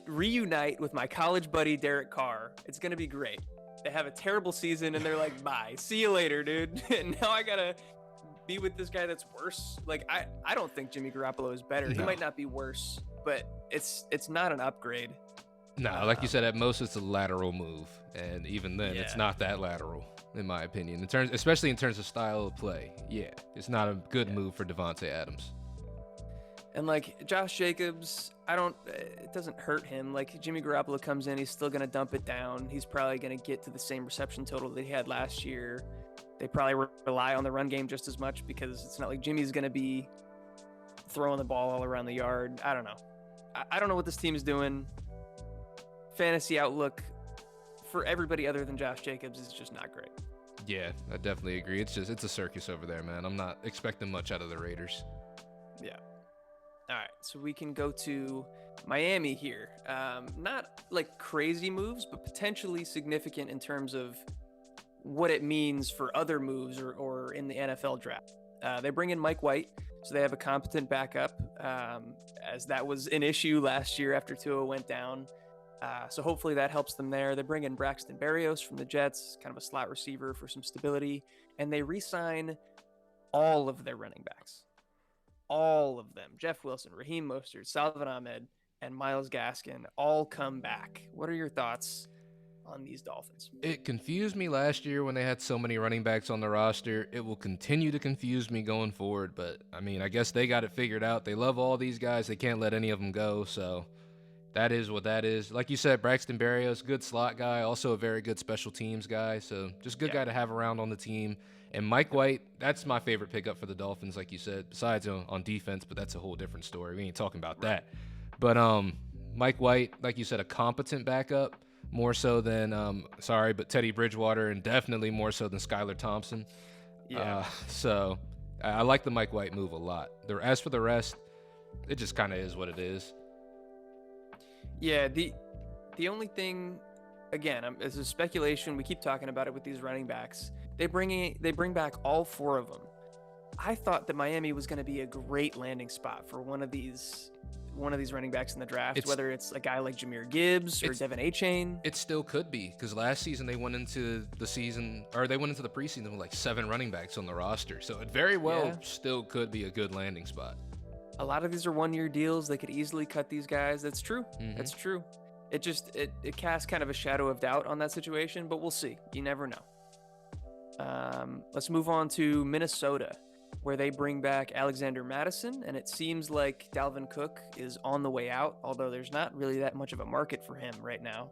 reunite with my college buddy, Derek Carr. It's going to be great. They have a terrible season and they're like, bye, see you later, dude. And now I got to be with this guy that's worse. Like, I don't think Jimmy Garoppolo is better. No. He might not be worse, but it's not an upgrade. No, like you said, at most it's a lateral move. And even then, it's not that lateral, in my opinion. Especially in terms of style of play. Yeah, it's not a good move for Devontae Adams. And like Josh Jacobs, it doesn't hurt him. Like Jimmy Garoppolo comes in, he's still going to dump it down. He's probably going to get to the same reception total that he had last year. They probably rely on the run game just as much because it's not like Jimmy's going to be throwing the ball all around the yard. I don't know. I don't know what this team is doing. Fantasy outlook for everybody other than Josh Jacobs is just not great. Yeah, I definitely agree. It's a circus over there, man. I'm not expecting much out of the Raiders. Yeah. All right, so we can go to Miami here. Not like crazy moves, but potentially significant in terms of what it means for other moves or in the NFL draft. They bring in Mike White, so they have a competent backup, as that was an issue last year after Tua went down. So hopefully that helps them there. They bring in Braxton Berrios from the Jets, kind of a slot receiver for some stability, and they re-sign all of their running backs. All of them. Jeff Wilson, Raheem Mostert, Salvon Ahmed, and Myles Gaskin all come back. What are your thoughts on these Dolphins? It confused me last year when they had so many running backs on the roster. It will continue to confuse me going forward, but I mean, I guess they got it figured out. They love all these guys. They can't let any of them go, so that is what that is. Like you said, Braxton Berrios, good slot guy, also a very good special teams guy, so just good guy to have around on the team. And Mike White, that's my favorite pickup for the Dolphins, like you said, besides on defense, but that's a whole different story. We ain't talking about that. But Mike White, like you said, a competent backup, more so than, but Teddy Bridgewater, and definitely more so than Skylar Thompson. Yeah. So I like the Mike White move a lot. As for the rest, it just kind of is what it is. Yeah, the only thing, again, this is speculation. We keep talking about it with these running backs. They bring back all four of them. I thought that Miami was going to be a great landing spot for one of these running backs in the draft, whether it's a guy like Jahmyr Gibbs or Devin Achane. It still could be, because last season they went into the preseason with like 7 running backs on the roster. So it very well still could be a good landing spot. A lot of these are 1-year deals. They could easily cut these guys. That's true. Mm-hmm. That's true. It casts kind of a shadow of doubt on that situation, but we'll see. You never know. Let's move on to Minnesota, where they bring back Alexander Mattison, and it seems like Dalvin Cook is on the way out, although there's not really that much of a market for him right now.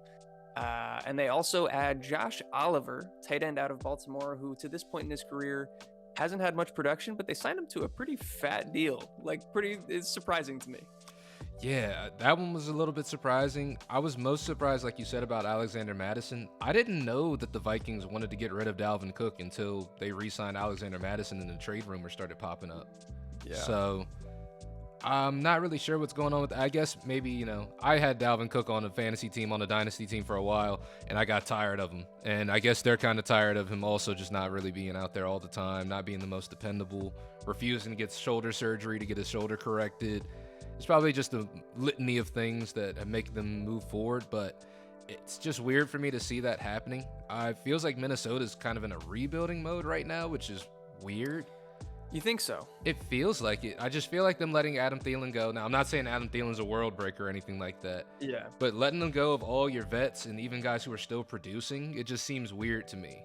And they also add Josh Oliver, tight end out of Baltimore, who to this point in his career hasn't had much production, but they signed him to a pretty fat deal. It's surprising to me. Yeah, that one was a little bit surprising. I was most surprised, like you said, about Alexander Mattison. I didn't know that the Vikings wanted to get rid of Dalvin Cook until they re-signed Alexander Mattison and the trade rumors started popping up. Yeah. So I'm not really sure what's going on with that. I guess maybe, I had Dalvin Cook on a fantasy team, on a dynasty team for a while, and I got tired of him. And I guess they're kind of tired of him also just not really being out there all the time, not being the most dependable, refusing to get shoulder surgery to get his shoulder corrected. It's probably just a litany of things that make them move forward, but it's just weird for me to see that happening. It feels like Minnesota's kind of in a rebuilding mode right now, which is weird. You think so? It feels like it. I just feel like them letting Adam Thielen go. Now, I'm not saying Adam Thielen's a world breaker or anything like that. Yeah. But letting them go of all your vets and even guys who are still producing, it just seems weird to me.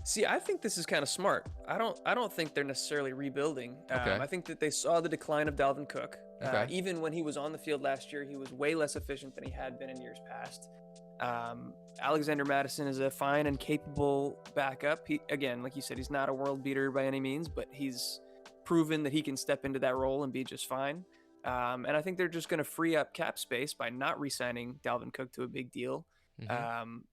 See, I think this is kind of smart. I don't think they're necessarily rebuilding. Okay. I think that they saw the decline of Dalvin Cook. Okay. Even when he was on the field last year, he was way less efficient than he had been in years past. Alexander Mattison is a fine and capable backup. He, again, like you said, he's not a world beater by any means, but he's proven that he can step into that role and be just fine. And I think they're just going to free up cap space by not re-signing Dalvin Cook to a big deal.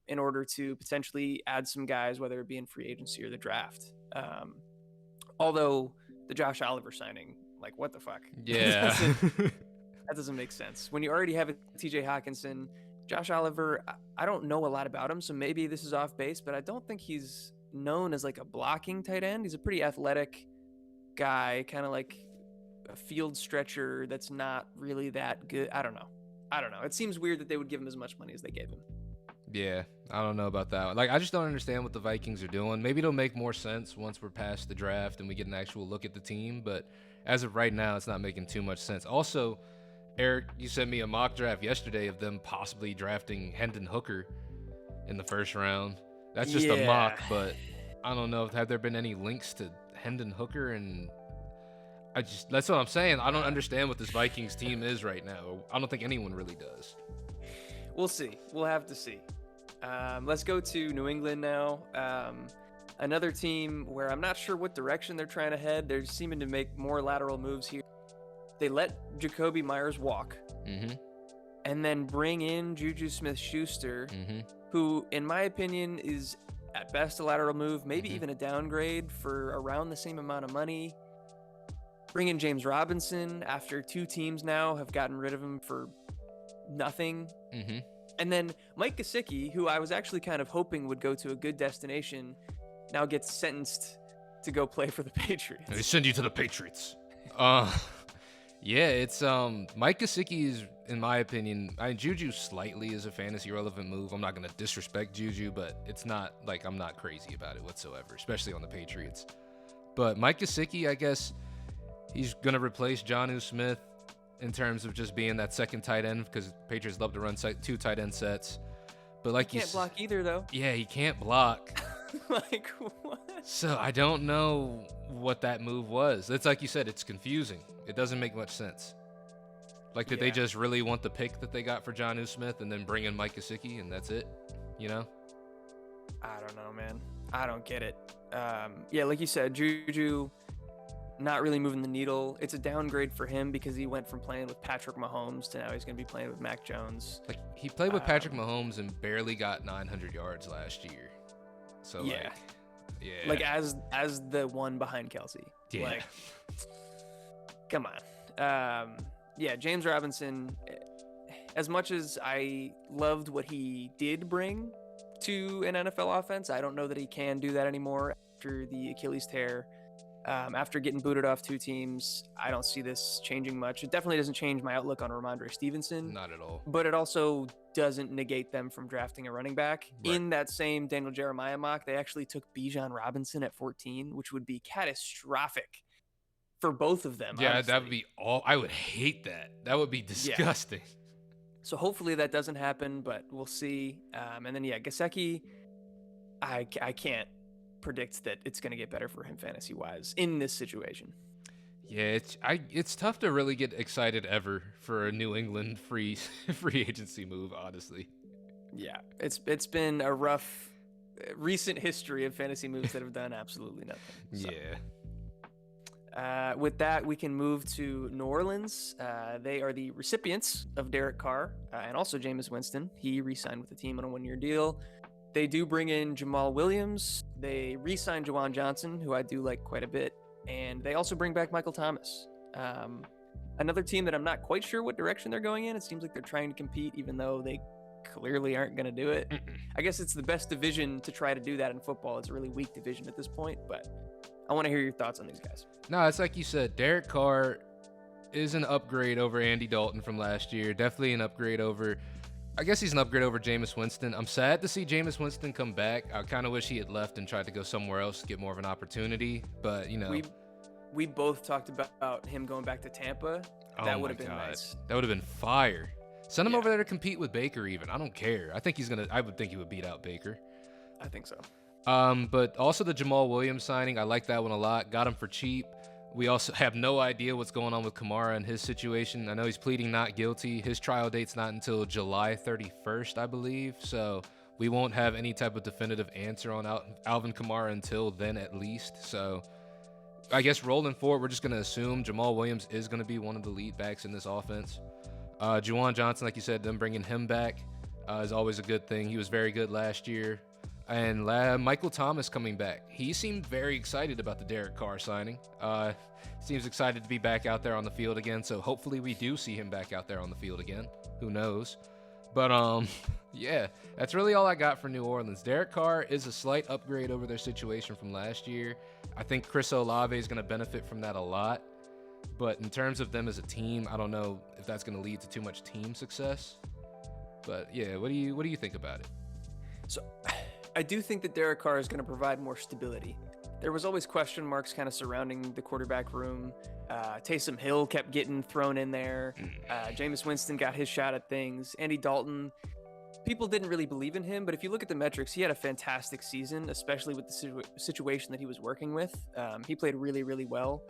In order to potentially add some guys, whether it be in free agency or the draft. Although the Josh Oliver signing, like, what the fuck? Yeah. That doesn't make sense. When you already have a TJ Hawkinson, Josh Oliver, I don't know a lot about him, so maybe this is off base, but I don't think he's known as like a blocking tight end. He's a pretty athletic guy, kind of like a field stretcher that's not really that good. I don't know. It seems weird that they would give him as much money as they gave him. Yeah, I don't know about that. Like, I just don't understand what the Vikings are doing. Maybe it'll make more sense once we're past the draft and we get an actual look at the team. But as of right now, it's not making too much sense. Also, Eric, you sent me a mock draft yesterday of them possibly drafting Hendon Hooker in the first round. That's just a mock, but I don't know. Have there been any links to Hendon Hooker? And that's what I'm saying. I don't understand what this Vikings team is right now. I don't think anyone really does. We'll see. We'll have to see. Let's go to New England now. Another team where I'm not sure what direction they're trying to head. They're seeming to make more lateral moves here. They let Jacoby Myers walk and then bring in Juju Smith-Schuster, who, in my opinion, is at best a lateral move, maybe even a downgrade for around the same amount of money. Bring in James Robinson after two teams now have gotten rid of him for nothing. And then Mike Gesicki, who I was actually kind of hoping would go to a good destination, now gets sentenced to go play for the Patriots. They send you to the Patriots. Yeah, it's Mike Gesicki is, in my opinion, Juju slightly is a fantasy relevant move. I'm not gonna disrespect Juju, but it's not like I'm not crazy about it whatsoever, especially on the Patriots. But Mike Gesicki, I guess he's gonna replace Jonnu Smith in terms of just being that second tight end, because Patriots love to run two tight end sets. But like he can't block either, though. Yeah, he can't block. Like, what? So I don't know what that move was. It's like you said, it's confusing. It doesn't make much sense. Like, did they just really want the pick that they got for Jonnu Smith and then bring in Mike Gesicki and that's it? You know? I don't know, man. I don't get it. Yeah, like you said, Juju not really moving the needle. It's a downgrade for him because he went from playing with Patrick Mahomes to now he's going to be playing with Mac Jones. Like, he played with Patrick Mahomes and barely got 900 yards last year. So like as the one behind Kelsey. Yeah. Like, come on. Yeah, James Robinson, as much as I loved what he did bring to an NFL offense, I don't know that he can do that anymore after the Achilles tear. After getting booted off two teams, I don't see this changing much. It definitely doesn't change my outlook on Ramondre Stevenson. Not at all. But it also doesn't negate them from drafting a running back. Right. In that same Daniel Jeremiah mock, they actually took Bijan Robinson at 14, which would be catastrophic for both of them. Yeah, honestly. that would be all. I would hate that. That would be disgusting. Yeah. So hopefully that doesn't happen, but we'll see. And then, Gesicki, I can't predict that it's going to get better for him fantasy wise in this situation. Yeah, it's tough to really get excited ever for a New England free agency move, honestly. Yeah, it's been a rough recent history of fantasy moves that have done absolutely nothing. So. Yeah. With that, we can move to New Orleans. They are the recipients of Derek Carr and also Jameis Winston. He re-signed with the team on a one-year deal. They do bring in Jamal Williams. They re-sign Juwan Johnson, who I do like quite a bit. And they also bring back Michael Thomas. Another team that I'm not quite sure what direction they're going in. It seems like they're trying to compete, even though they clearly aren't going to do it. I guess it's the best division to try to do that in football. It's a really weak division at this point, but I want to hear your thoughts on these guys. No, it's like you said, Derek Carr is an upgrade over Andy Dalton from last year. Definitely an upgrade over I guess he's an upgrade over Jameis Winston. I'm sad to see Jameis Winston come back. I kind of wish he had left and tried to go somewhere else to get more of an opportunity. But, We both talked about him going back to Tampa. That would have been nice. That would have been fire. Send him Yeah. over there to compete with Baker even. I don't care. I would think he would beat out Baker. I think so. But also the Jamal Williams signing, I like that one a lot. Got him for cheap. We also have no idea what's going on with Kamara and his situation. I know he's pleading not guilty. His trial date's not until July 31st, I believe. So we won't have any type of definitive answer on Alvin Kamara until then at least. So I guess rolling forward, we're just going to assume Jamal Williams is going to be one of the lead backs in this offense. Juwan Johnson, like you said, them bringing him back is always a good thing. He was very good last year. And Michael Thomas coming back. He seemed very excited about the Derek Carr signing. Seems excited to be back out there on the field again. So hopefully we do see him back out there on the field again. Who knows? But yeah, that's really all I got for New Orleans. Derek Carr is a slight upgrade over their situation from last year. I think Chris Olave is going to benefit from that a lot. But in terms of them as a team, I don't know if that's going to lead to too much team success. But yeah, what do you think about it? So I do think that Derek Carr is going to provide more stability. There was always question marks kind of surrounding the quarterback room. Taysom Hill kept getting thrown in there. Jameis Winston got his shot at things. Andy Dalton, people didn't really believe in him, but if you look at the metrics, he had a fantastic season, especially with the situation that he was working with. He played really, really well.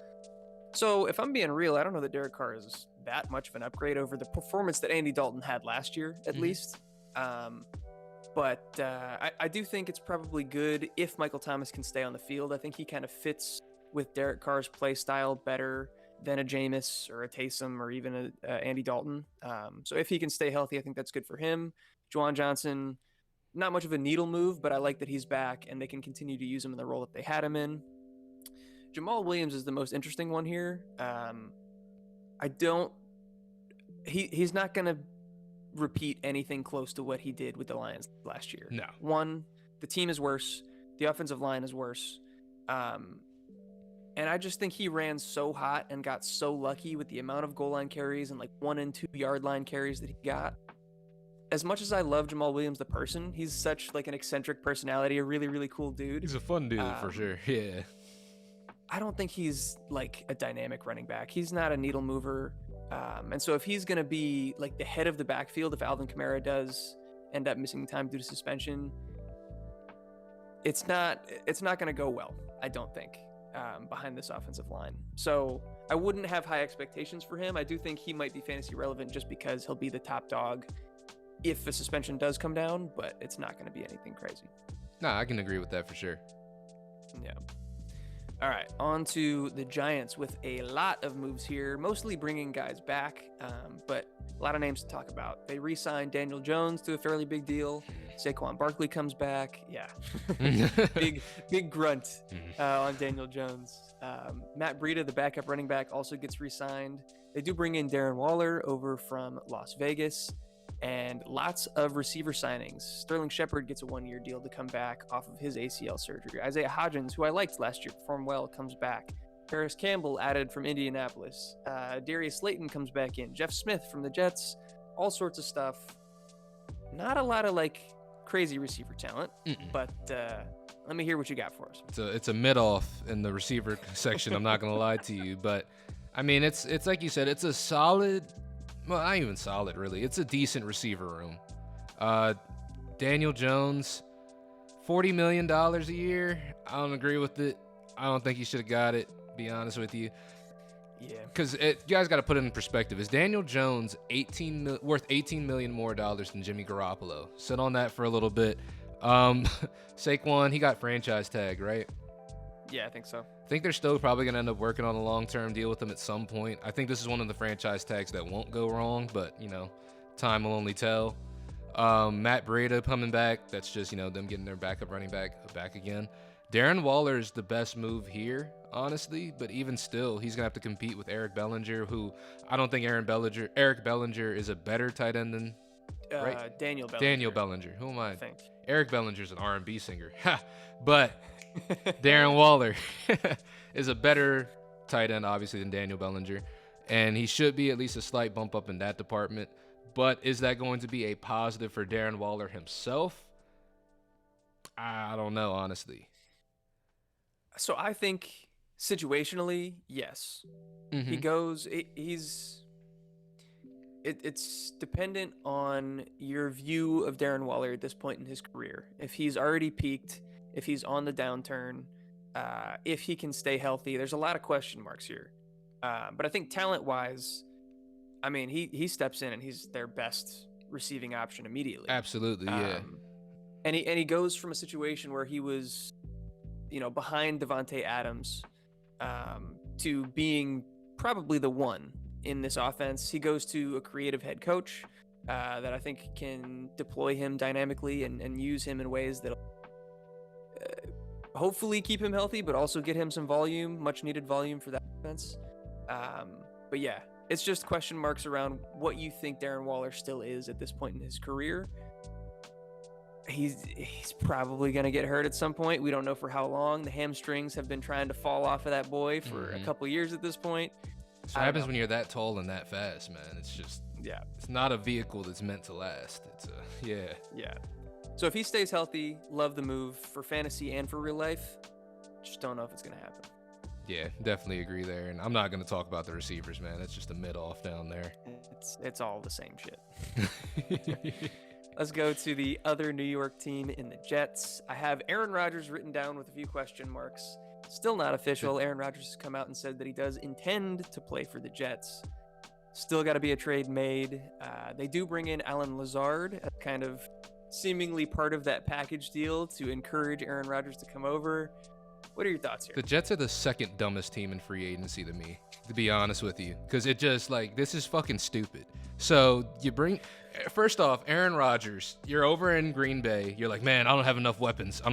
So if I'm being real, I don't know that Derek Carr is that much of an upgrade over the performance that Andy Dalton had last year, at least. But I do think it's probably good if Michael Thomas can stay on the field. I think he kind of fits with Derek Carr's play style better than a Jameis or a Taysom or even a Andy Dalton. So if he can stay healthy, I think that's good for him. Juwan Johnson, not much of a needle move, but I like that he's back and they can continue to use him in the role that they had him in. Jamal Williams is the most interesting one here. He's not going to repeat anything close to what he did with the Lions last year. No. One, the team is worse. The offensive line is worse. And I just think he ran so hot and got so lucky with the amount of goal line carries and like 1 and 2 yard line carries that he got. As much as I love Jamal Williams, the person, he's such like an eccentric personality, a really, really cool dude. He's a fun dude for sure. Yeah. I don't think he's like a dynamic running back. He's not a needle mover. And so if he's going to be like the head of the backfield, if Alvin Kamara does end up missing time due to suspension, it's not going to go well, I don't think, behind this offensive line. So I wouldn't have high expectations for him. I do think he might be fantasy relevant just because he'll be the top dog if a suspension does come down, but it's not going to be anything crazy. No, I can agree with that for sure. Yeah. All right, on to the Giants with a lot of moves here, mostly bringing guys back, but a lot of names to talk about. They re-signed Daniel Jones to a fairly big deal. Saquon Barkley comes back. Yeah, big grunt on Daniel Jones. Matt Breida, the backup running back, also gets re-signed. They do bring in Darren Waller over from Las Vegas. And lots of receiver signings. Sterling Shepard gets a 1-year deal to come back off of his ACL surgery. Isaiah Hodgins, who I liked last year, performed well, comes back. Paris Campbell added from Indianapolis. Darius Slayton comes back in. Jeff Smith from the Jets. All sorts of stuff. Not a lot of like crazy receiver talent, but let me hear what you got for us. It's a mid-off in the receiver section. I'm not gonna lie to you, but I mean it's like you said, it's a solid. Well, not even solid, really. It's a decent receiver room. Daniel Jones, $40 million a year. I don't agree with it. I don't think he should have got it, to be honest with you. Yeah. Because you guys got to put it in perspective. Is Daniel Jones worth $18 million more than Jimmy Garoppolo? Sit on that for a little bit. Saquon, he got franchise tag, right? Yeah, I think so. I think they're still probably going to end up working on a long-term deal with him at some point. I think this is one of the franchise tags that won't go wrong, but, time will only tell. Matt Breida coming back. That's just, them getting their backup running back again. Darren Waller is the best move here, honestly, but even still, he's going to have to compete with Eric Bellinger, who I don't think Eric Bellinger is a better tight end than right? Daniel Bellinger. Daniel Bellinger. Who am I? I think. Eric Bellinger's an R&B singer. But Darren Waller is a better tight end, obviously, than Daniel Bellinger. And he should be at least a slight bump up in that department. But is that going to be a positive for Darren Waller himself? I don't know, honestly. So I think situationally, yes. He goes. It's dependent on your view of Darren Waller at this point in his career. If he's already peaked, if he's on the downturn, if he can stay healthy. There's a lot of question marks here. But I think talent-wise, I mean, he steps in and he's their best receiving option immediately. Absolutely, yeah. And he goes from a situation where he was, behind Devontae Adams, to being probably the one in this offense. He goes to a creative head coach that I think can deploy him dynamically and use him in ways that hopefully keep him healthy, but also get him some volume, much needed volume for that offense. But yeah, it's just question marks around what you think Darren Waller still is at this point in his career. He's probably going to get hurt at some point. We don't know for how long. The hamstrings have been trying to fall off of that boy for a couple years at this point. So what happens when you're that tall and that fast, man? It's just, it's not a vehicle that's meant to last. It's Yeah. So if he stays healthy, love the move for fantasy and for real life. Just don't know if it's going to happen. Yeah, definitely agree there. And I'm not going to talk about the receivers, man. It's just a mid-off down there. It's all the same shit. Let's go to the other New York team in the Jets. I have Aaron Rodgers written down with a few question marks. Still not official. Aaron Rodgers has come out and said that he does intend to play for the Jets. Still got to be a trade made. They do bring in Alan Lazard as kind of seemingly part of that package deal to encourage Aaron Rodgers to come over. What are your thoughts here? The Jets are the second dumbest team in free agency to me, to be honest with you, because it just, this is fucking stupid. So you bring, first off, Aaron Rodgers, you're over in Green Bay. You're like, man, I don't have enough weapons. I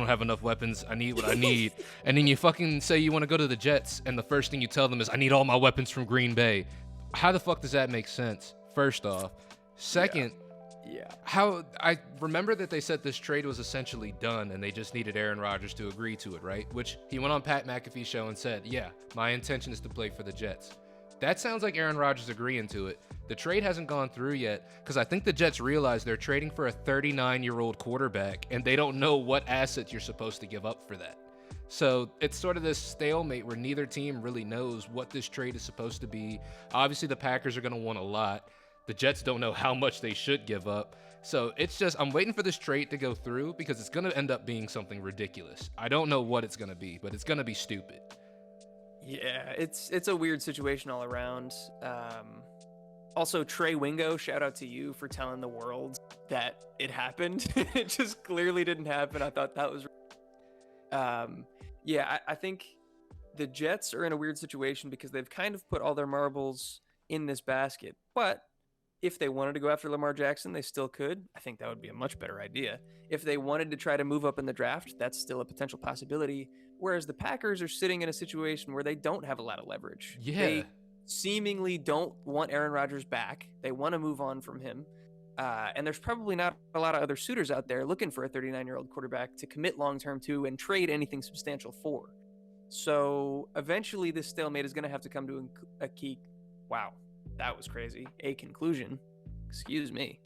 need what I need. And then you fucking say you want to go to the Jets, and the first thing you tell them is, I need all my weapons from Green Bay. How the fuck does that make sense? First off. Second, how I remember that they said this trade was essentially done and they just needed Aaron Rodgers to agree to it, right? Which he went on Pat McAfee's show and said, yeah, my intention is to play for the Jets. That sounds like Aaron Rodgers agreeing to it. The trade hasn't gone through yet because I think the Jets realize they're trading for a 39-year-old quarterback and they don't know what assets you're supposed to give up for that. So it's sort of this stalemate where neither team really knows what this trade is supposed to be. Obviously, the Packers are going to want a lot. The Jets don't know how much they should give up. So it's just, I'm waiting for this trade to go through because it's going to end up being something ridiculous. I don't know what it's going to be, but it's going to be stupid. Yeah, it's a weird situation all around. Also, Trey Wingo, shout out to you for telling the world that it happened. It just clearly didn't happen. I thought that was... I think the Jets are in a weird situation because they've kind of put all their marbles in this basket. But if they wanted to go after Lamar Jackson, they still could. I think that would be a much better idea. If they wanted to try to move up in the draft, that's still a potential possibility. Whereas the Packers are sitting in a situation where they don't have a lot of leverage. Yeah. They seemingly don't want Aaron Rodgers back. They want to move on from him. And there's probably not a lot of other suitors out there looking for a 39-year-old quarterback to commit long-term to and trade anything substantial for. So eventually this stalemate is going to have to come to a key. Wow, that was crazy. A conclusion. Excuse me.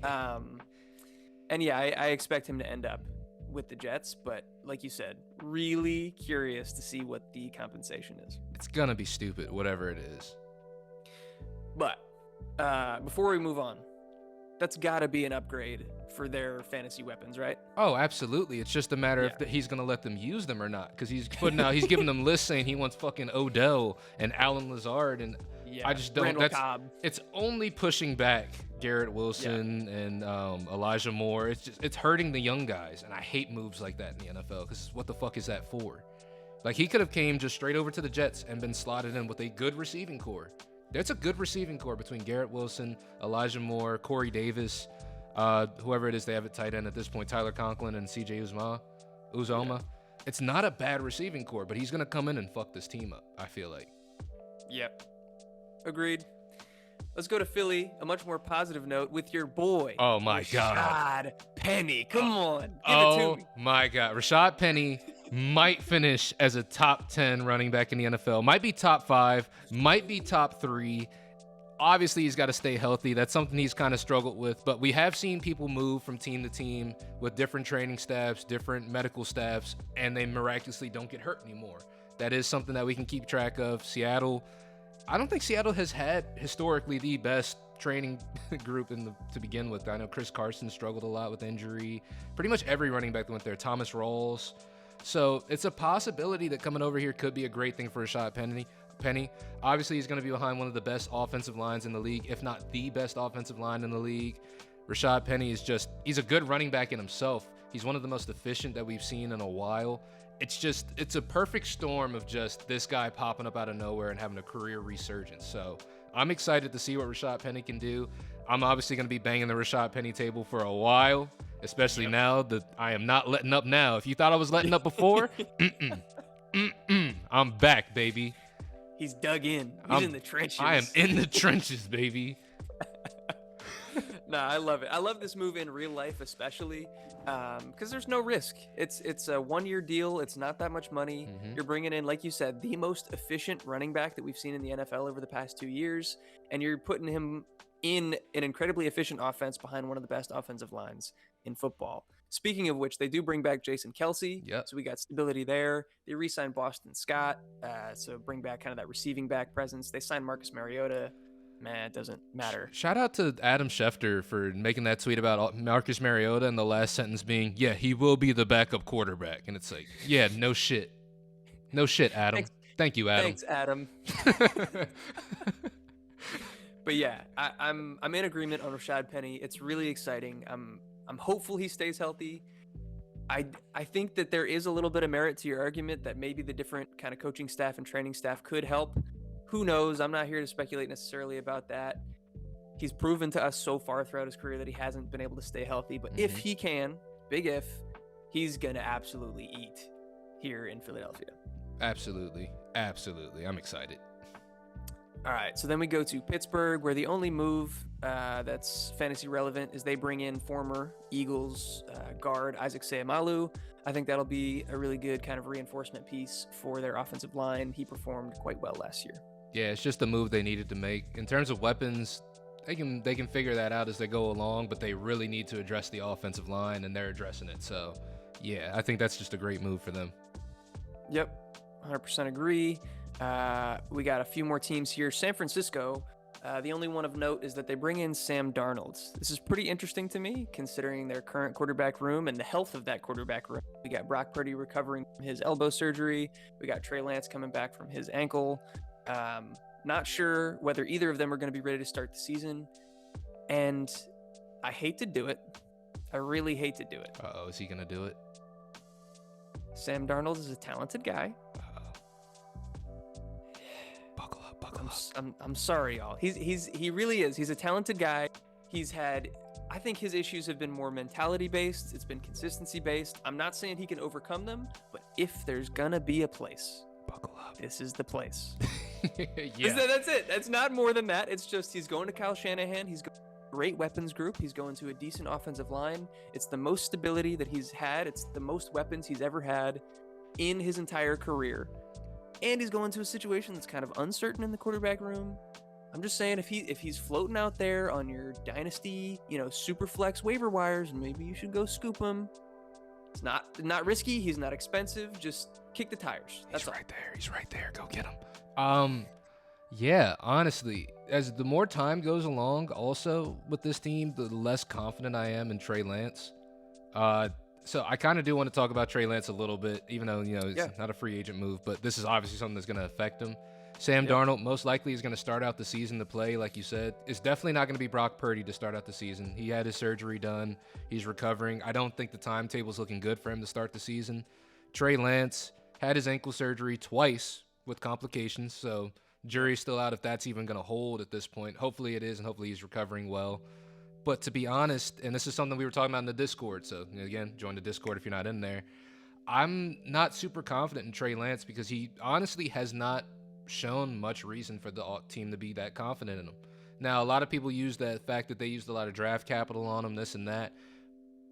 And yeah, I expect him to end up with the Jets, but like you said, really curious to see what the compensation is. It's going to be stupid, whatever it is. But before we move on, that's got to be an upgrade for their fantasy weapons, right? Oh, absolutely. It's just a matter if he's going to let them use them or not, because he's giving them lists saying he wants fucking Odell and Alan Lazard, and I just don't. Randall Cobb. It's only pushing back Garrett Wilson and Elijah Moore. It's hurting the young guys, and I hate moves like that in the NFL because what the fuck is that for? Like, he could have came just straight over to the Jets and been slotted in with a good receiving core. There's a good receiving core between Garrett Wilson, Elijah Moore, Corey Davis, whoever it is they have at tight end at this point, Tyler Conklin and CJ Uzoma. Yeah. It's not a bad receiving core, but he's going to come in and fuck this team up, I feel like. Yep. Agreed. Let's go to Philly, a much more positive note with your boy. Oh, my God. Rashad Penny. Come on. Give it to me. My God. Rashad Penny might finish as a top 10 running back in the NFL. Might be top 5. Might be top 3. Obviously, he's got to stay healthy. That's something he's kind of struggled with. But we have seen people move from team to team with different training staffs, different medical staffs, and they miraculously don't get hurt anymore. That is something that we can keep track of. Seattle, I don't think Seattle has had historically the best training group to begin with. I know Chris Carson struggled a lot with injury. Pretty much every running back that went there, Thomas Rawls. So it's a possibility that coming over here could be a great thing for Rashad Penny. Obviously, he's going to be behind one of the best offensive lines in the league, if not the best offensive line in the league. Rashad Penny he's a good running back in himself. He's one of the most efficient that we've seen in a while. It's a perfect storm of just this guy popping up out of nowhere and having a career resurgence. So I'm excited to see what Rashad Penny can do. I'm obviously going to be banging the Rashad Penny table for a while, especially now that I am not letting up now. If you thought I was letting up before, I'm back, baby. He's dug in. He's in the trenches. I am in the trenches, baby. Nah, I love it. I love this move in real life, especially because there's no risk. It's a 1-year deal. It's not that much money. You're bringing in, like you said, the most efficient running back that we've seen in the NFL over the past 2 years, and you're putting him in an incredibly efficient offense behind one of the best offensive lines in football. Speaking of which, they do bring back Jason Kelsey. Yep. So we got stability there. They re-signed Boston Scott, so bring back kind of that receiving back presence. They signed Marcus Mariota. Man, it doesn't matter. Shout out to Adam Schefter for making that tweet about Marcus Mariota and the last sentence being, yeah, he will be the backup quarterback. And it's like, yeah, no shit. No shit, Adam. Thank you, Adam. Thanks, Adam. But yeah, I'm in agreement on Rashad Penny. It's really exciting. I'm hopeful he stays healthy. I think that there is a little bit of merit to your argument that maybe the different kind of coaching staff and training staff could help. Who knows? I'm not here to speculate necessarily about that. He's proven to us so far throughout his career that he hasn't been able to stay healthy. But if he can, big if, he's going to absolutely eat here in Philadelphia. Absolutely. Absolutely. I'm excited. All right, so then we go to Pittsburgh, where the only move that's fantasy relevant is they bring in former Eagles guard Isaac Seumalo. I think that'll be a really good kind of reinforcement piece for their offensive line. He performed quite well last year. Yeah, it's just the move they needed to make. In terms of weapons, they can figure that out as they go along, but they really need to address the offensive line, and they're addressing it. So, yeah, I think that's just a great move for them. Yep, 100% agree. We got a few more teams here. San Francisco, the only one of note is that they bring in Sam Darnold. This is pretty interesting to me, considering their current quarterback room and the health of that quarterback room. We got Brock Purdy recovering from his elbow surgery. We got Trey Lance coming back from his ankle. Not sure whether either of them are going to be ready to start the season. And I hate to do it. I really hate to do it. Uh-oh, is he going to do it? Sam Darnold is a talented guy. Buckle up. I'm sorry, y'all. He really is. He's a talented guy. I think his issues have been more mentality based. It's been consistency based. I'm not saying he can overcome them, but if there's gonna be a place, buckle up. This is the place. Yeah. That's it. That's not more than that. It's just he's going to Kyle Shanahan. He's going to a great weapons group. He's going to a decent offensive line. It's the most stability that he's had. It's the most weapons he's ever had in his entire career. And he's going to a situation that's kind of uncertain in the quarterback room. I'm just saying, if he's floating out there on your Dynasty, super flex waiver wires, maybe you should go scoop him. It's not risky. He's not expensive. Just kick the tires. That's all. He's right there. Go get him. Yeah, honestly, as the more time goes along, also with this team, the less confident I am in Trey Lance. So I kind of do want to talk about Trey Lance a little bit, even though, it's not a free agent move, but this is obviously something that's going to affect him. Sam Darnold most likely is going to start out the season to play, like you said. It's definitely not going to be Brock Purdy to start out the season. He had his surgery done. He's recovering. I don't think the timetable's looking good for him to start the season. Trey Lance had his ankle surgery twice with complications, so jury's still out if that's even going to hold at this point. Hopefully it is, and hopefully he's recovering well. But to be honest, and this is something we were talking about in the Discord, so again, join the Discord if you're not in there. I'm not super confident in Trey Lance because he honestly has not shown much reason for the team to be that confident in him. Now, a lot of people use that fact that they used a lot of draft capital on him, this and that,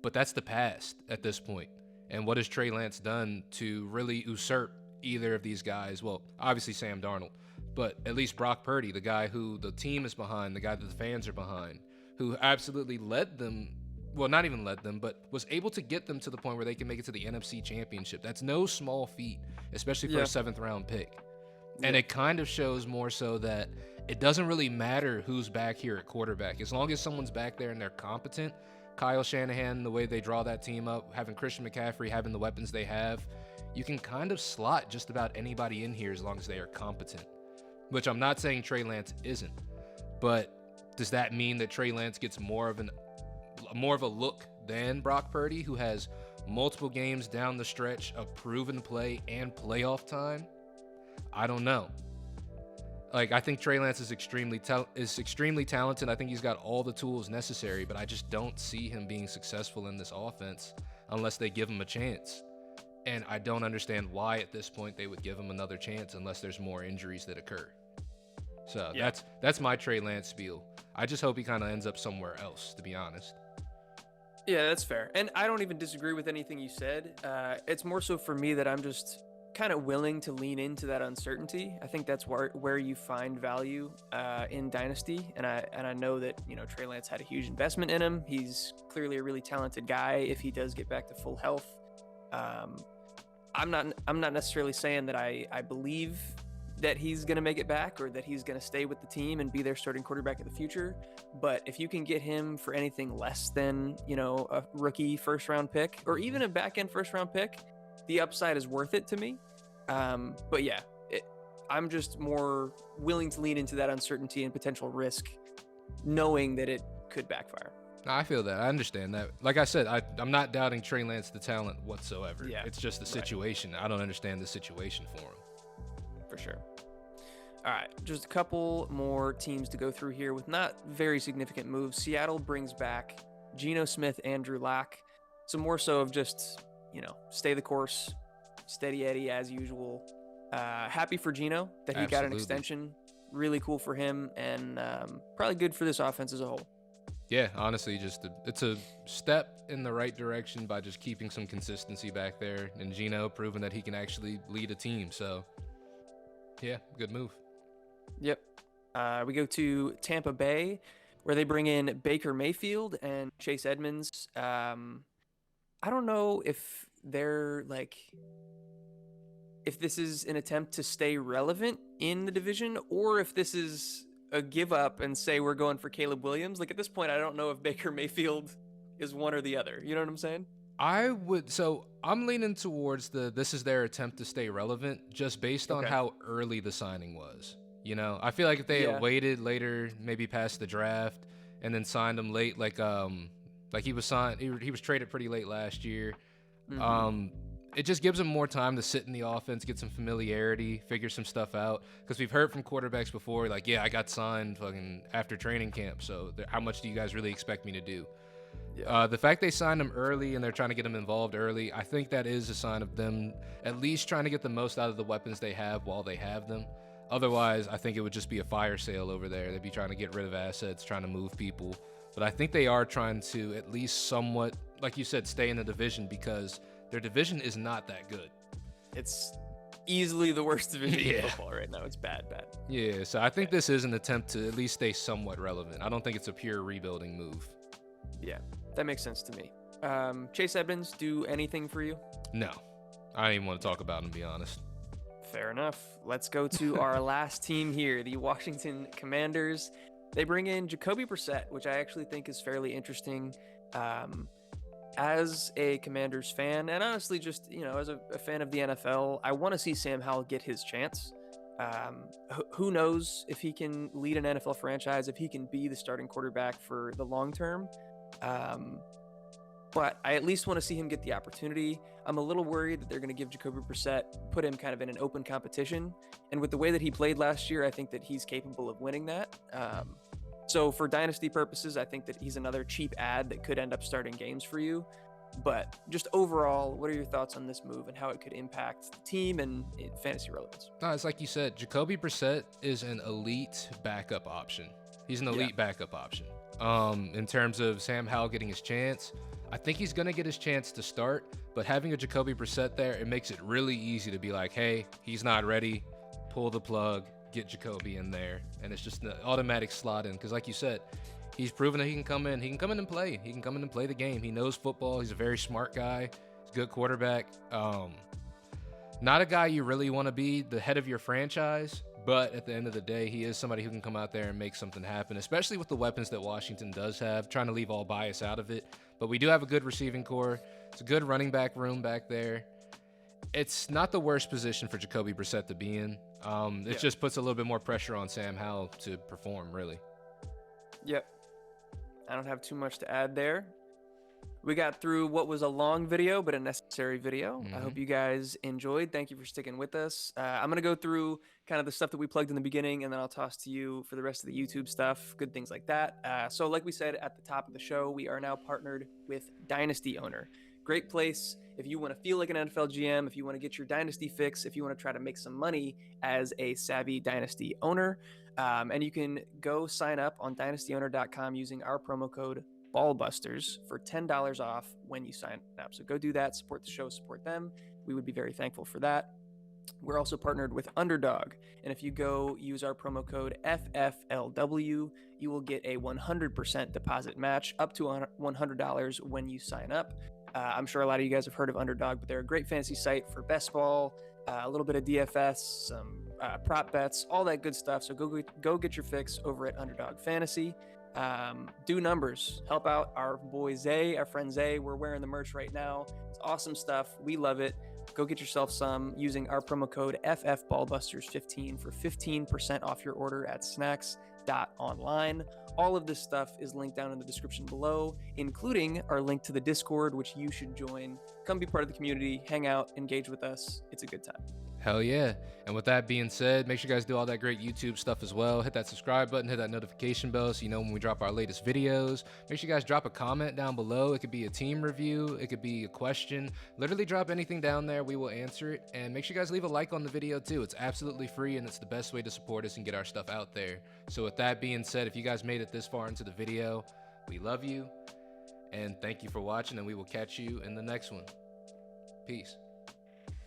but that's the past at this point. And what has Trey Lance done to really usurp either of these guys? Well, obviously Sam Darnold, but at least Brock Purdy, the guy who the team is behind, the guy that the fans are behind, who absolutely led them, well, not even led them, but was able to get them to the point where they can make it to the NFC Championship. That's no small feat, especially for a 7th-round pick. And it kind of shows more so that it doesn't really matter who's back here at quarterback. As long as someone's back there and they're competent, Kyle Shanahan, the way they draw that team up, having Christian McCaffrey, having the weapons they have, you can kind of slot just about anybody in here as long as they are competent. Which I'm not saying Trey Lance isn't. But does that mean that Trey Lance gets more of a look than Brock Purdy, who has multiple games down the stretch of proven play and playoff time? I don't know. Like, I think Trey Lance is extremely talented. I think he's got all the tools necessary, but I just don't see him being successful in this offense unless they give him a chance. And I don't understand why at this point they would give him another chance unless there's more injuries that occur. So that's my Trey Lance spiel. I just hope he kind of ends up somewhere else, to be honest. Yeah, that's fair. And I don't even disagree with anything you said. It's more so for me that I'm just kind of willing to lean into that uncertainty. I think that's where you find value in Dynasty. And I know that, Trey Lance had a huge investment in him. He's clearly a really talented guy if he does get back to full health. I'm not necessarily saying that I believe that he's going to make it back or that he's going to stay with the team and be their starting quarterback in the future. But if you can get him for anything less than, a rookie first-round pick or even a back-end first-round pick, the upside is worth it to me. But yeah, I'm just more willing to lean into that uncertainty and potential risk, knowing that it could backfire. I feel that. I understand that. Like I said, I'm not doubting Trey Lance the talent whatsoever. Yeah, it's just the situation. Right. I don't understand the situation for him. For sure. All right, just a couple more teams to go through here with not very significant moves. Seattle brings back Geno Smith, Andrew Luck. So more so of just, stay the course, steady Eddie as usual. Happy for Geno that he got an extension. Really cool for him and probably good for this offense as a whole. Yeah, honestly, it's a step in the right direction by just keeping some consistency back there. And Geno proving that he can actually lead a team. So, yeah, good move. Yep. We go to Tampa Bay, where they bring in Baker Mayfield and Chase Edmonds. I don't know if they're if this is an attempt to stay relevant in the division or if this is a give up and say we're going for Caleb Williams. At this point, I don't know if Baker Mayfield is one or the other. You know what I'm saying? I'm leaning towards this is their attempt to stay relevant just based on how early the signing was. I feel like if they had waited later, maybe past the draft and then signed him late, like he was signed, he was traded pretty late last year. Mm-hmm. It just gives him more time to sit in the offense, get some familiarity, figure some stuff out. Because we've heard from quarterbacks before, I got signed fucking after training camp. So how much do you guys really expect me to do? Yeah. The fact they signed him early and they're trying to get him involved early, I think that is a sign of them at least trying to get the most out of the weapons they have while they have them. Otherwise, I think it would just be a fire sale over there. They'd be trying to get rid of assets, trying to move people. But I think they are trying to at least somewhat, like you said, stay in the division because their division is not that good. It's easily the worst division in football right now. It's bad. Yeah, so I think this is an attempt to at least stay somewhat relevant. I don't think it's a pure rebuilding move. Yeah, that makes sense to me. Chase Edmonds, do anything for you? No. I don't even want to talk about him, to be honest. Fair enough. Let's go to our last team here, the Washington Commanders. They bring in Jacoby Brissett, which I actually think is fairly interesting. As a Commanders fan, and honestly just, as a fan of the NFL, I want to see Sam Howell get his chance. Who knows if he can lead an NFL franchise, if he can be the starting quarterback for the long term. But I at least want to see him get the opportunity. I'm a little worried that they're going to give Jacoby Brissett, put him kind of in an open competition. And with the way that he played last year, I think that he's capable of winning that. So for Dynasty purposes, I think that he's another cheap ad that could end up starting games for you. But just overall, what are your thoughts on this move and how it could impact the team and fantasy relevance? No, it's like you said, Jacoby Brissett is an elite backup option. He's an elite backup option. In terms of Sam Howell getting his chance, I think he's going to get his chance to start. But having a Jacoby Brissett there, it makes it really easy to be like, hey, he's not ready. Pull the plug. get Jacoby in there, and it's just an automatic slot in. Because like you said, he's proven that he can come in. He can come in and play. He can come in and play the game. He knows football. He's a very smart guy. He's a good quarterback. Not a guy you really want to be the head of your franchise, but at the end of the day, he is somebody who can come out there and make something happen, especially with the weapons that Washington does have, trying to leave all bias out of it. But we do have a good receiving core. It's a good running back room back there. It's not the worst position for Jacoby Brissett to be in. It just puts a little bit more pressure on Sam Howell to perform, really. Yep. I don't have too much to add there. We got through what was a long video, but a necessary video. I hope you guys enjoyed. Thank you for sticking with us. I'm going to go through kind of the stuff that we plugged in the beginning, and then I'll toss to you for the rest of the YouTube stuff, good things like that. So like we said at the top of the show, we are now partnered with Dynasty Owner. Great place if you want to feel like an NFL GM, if you want to get your Dynasty fix, if you want to try to make some money as a savvy Dynasty owner. And you can go sign up on dynastyowner.com using our promo code Ballbusters for $10 off when you sign up. So go do that, support the show, support them. We would be very thankful for that. We're also partnered with Underdog, and if you go use our promo code FFLW, you will get a 100% deposit match up to $100 when you sign up. I'm sure a lot of you guys have heard of Underdog, but they're a great fantasy site for best ball, a little bit of DFS, some prop bets, all that good stuff. So go get your fix over at Underdog Fantasy. Do numbers, help out our boy Zay, our friend Zay. We're wearing the merch right now. It's awesome stuff. We love it. Go get yourself some using our promo code FFBallbusters15 for 15% off your order at snacks.online. All of this stuff is linked down in the description below, including our link to the Discord, which you should join. Come be part of the community, hang out, engage with us. It's a good time. Hell yeah. And with that being said, make sure you guys do all that great YouTube stuff as well. Hit that subscribe button, hit that notification bell so you know when we drop our latest videos. Make sure you guys drop a comment down below. It could be a team review, it could be a question. Literally drop anything down there, we will answer it. And make sure you guys leave a like on the video too. It's absolutely free and it's the best way to support us and get our stuff out there. So with that being said, if you guys made it this far into the video, we love you and thank you for watching, and we will catch you in the next one. Peace.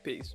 Peace.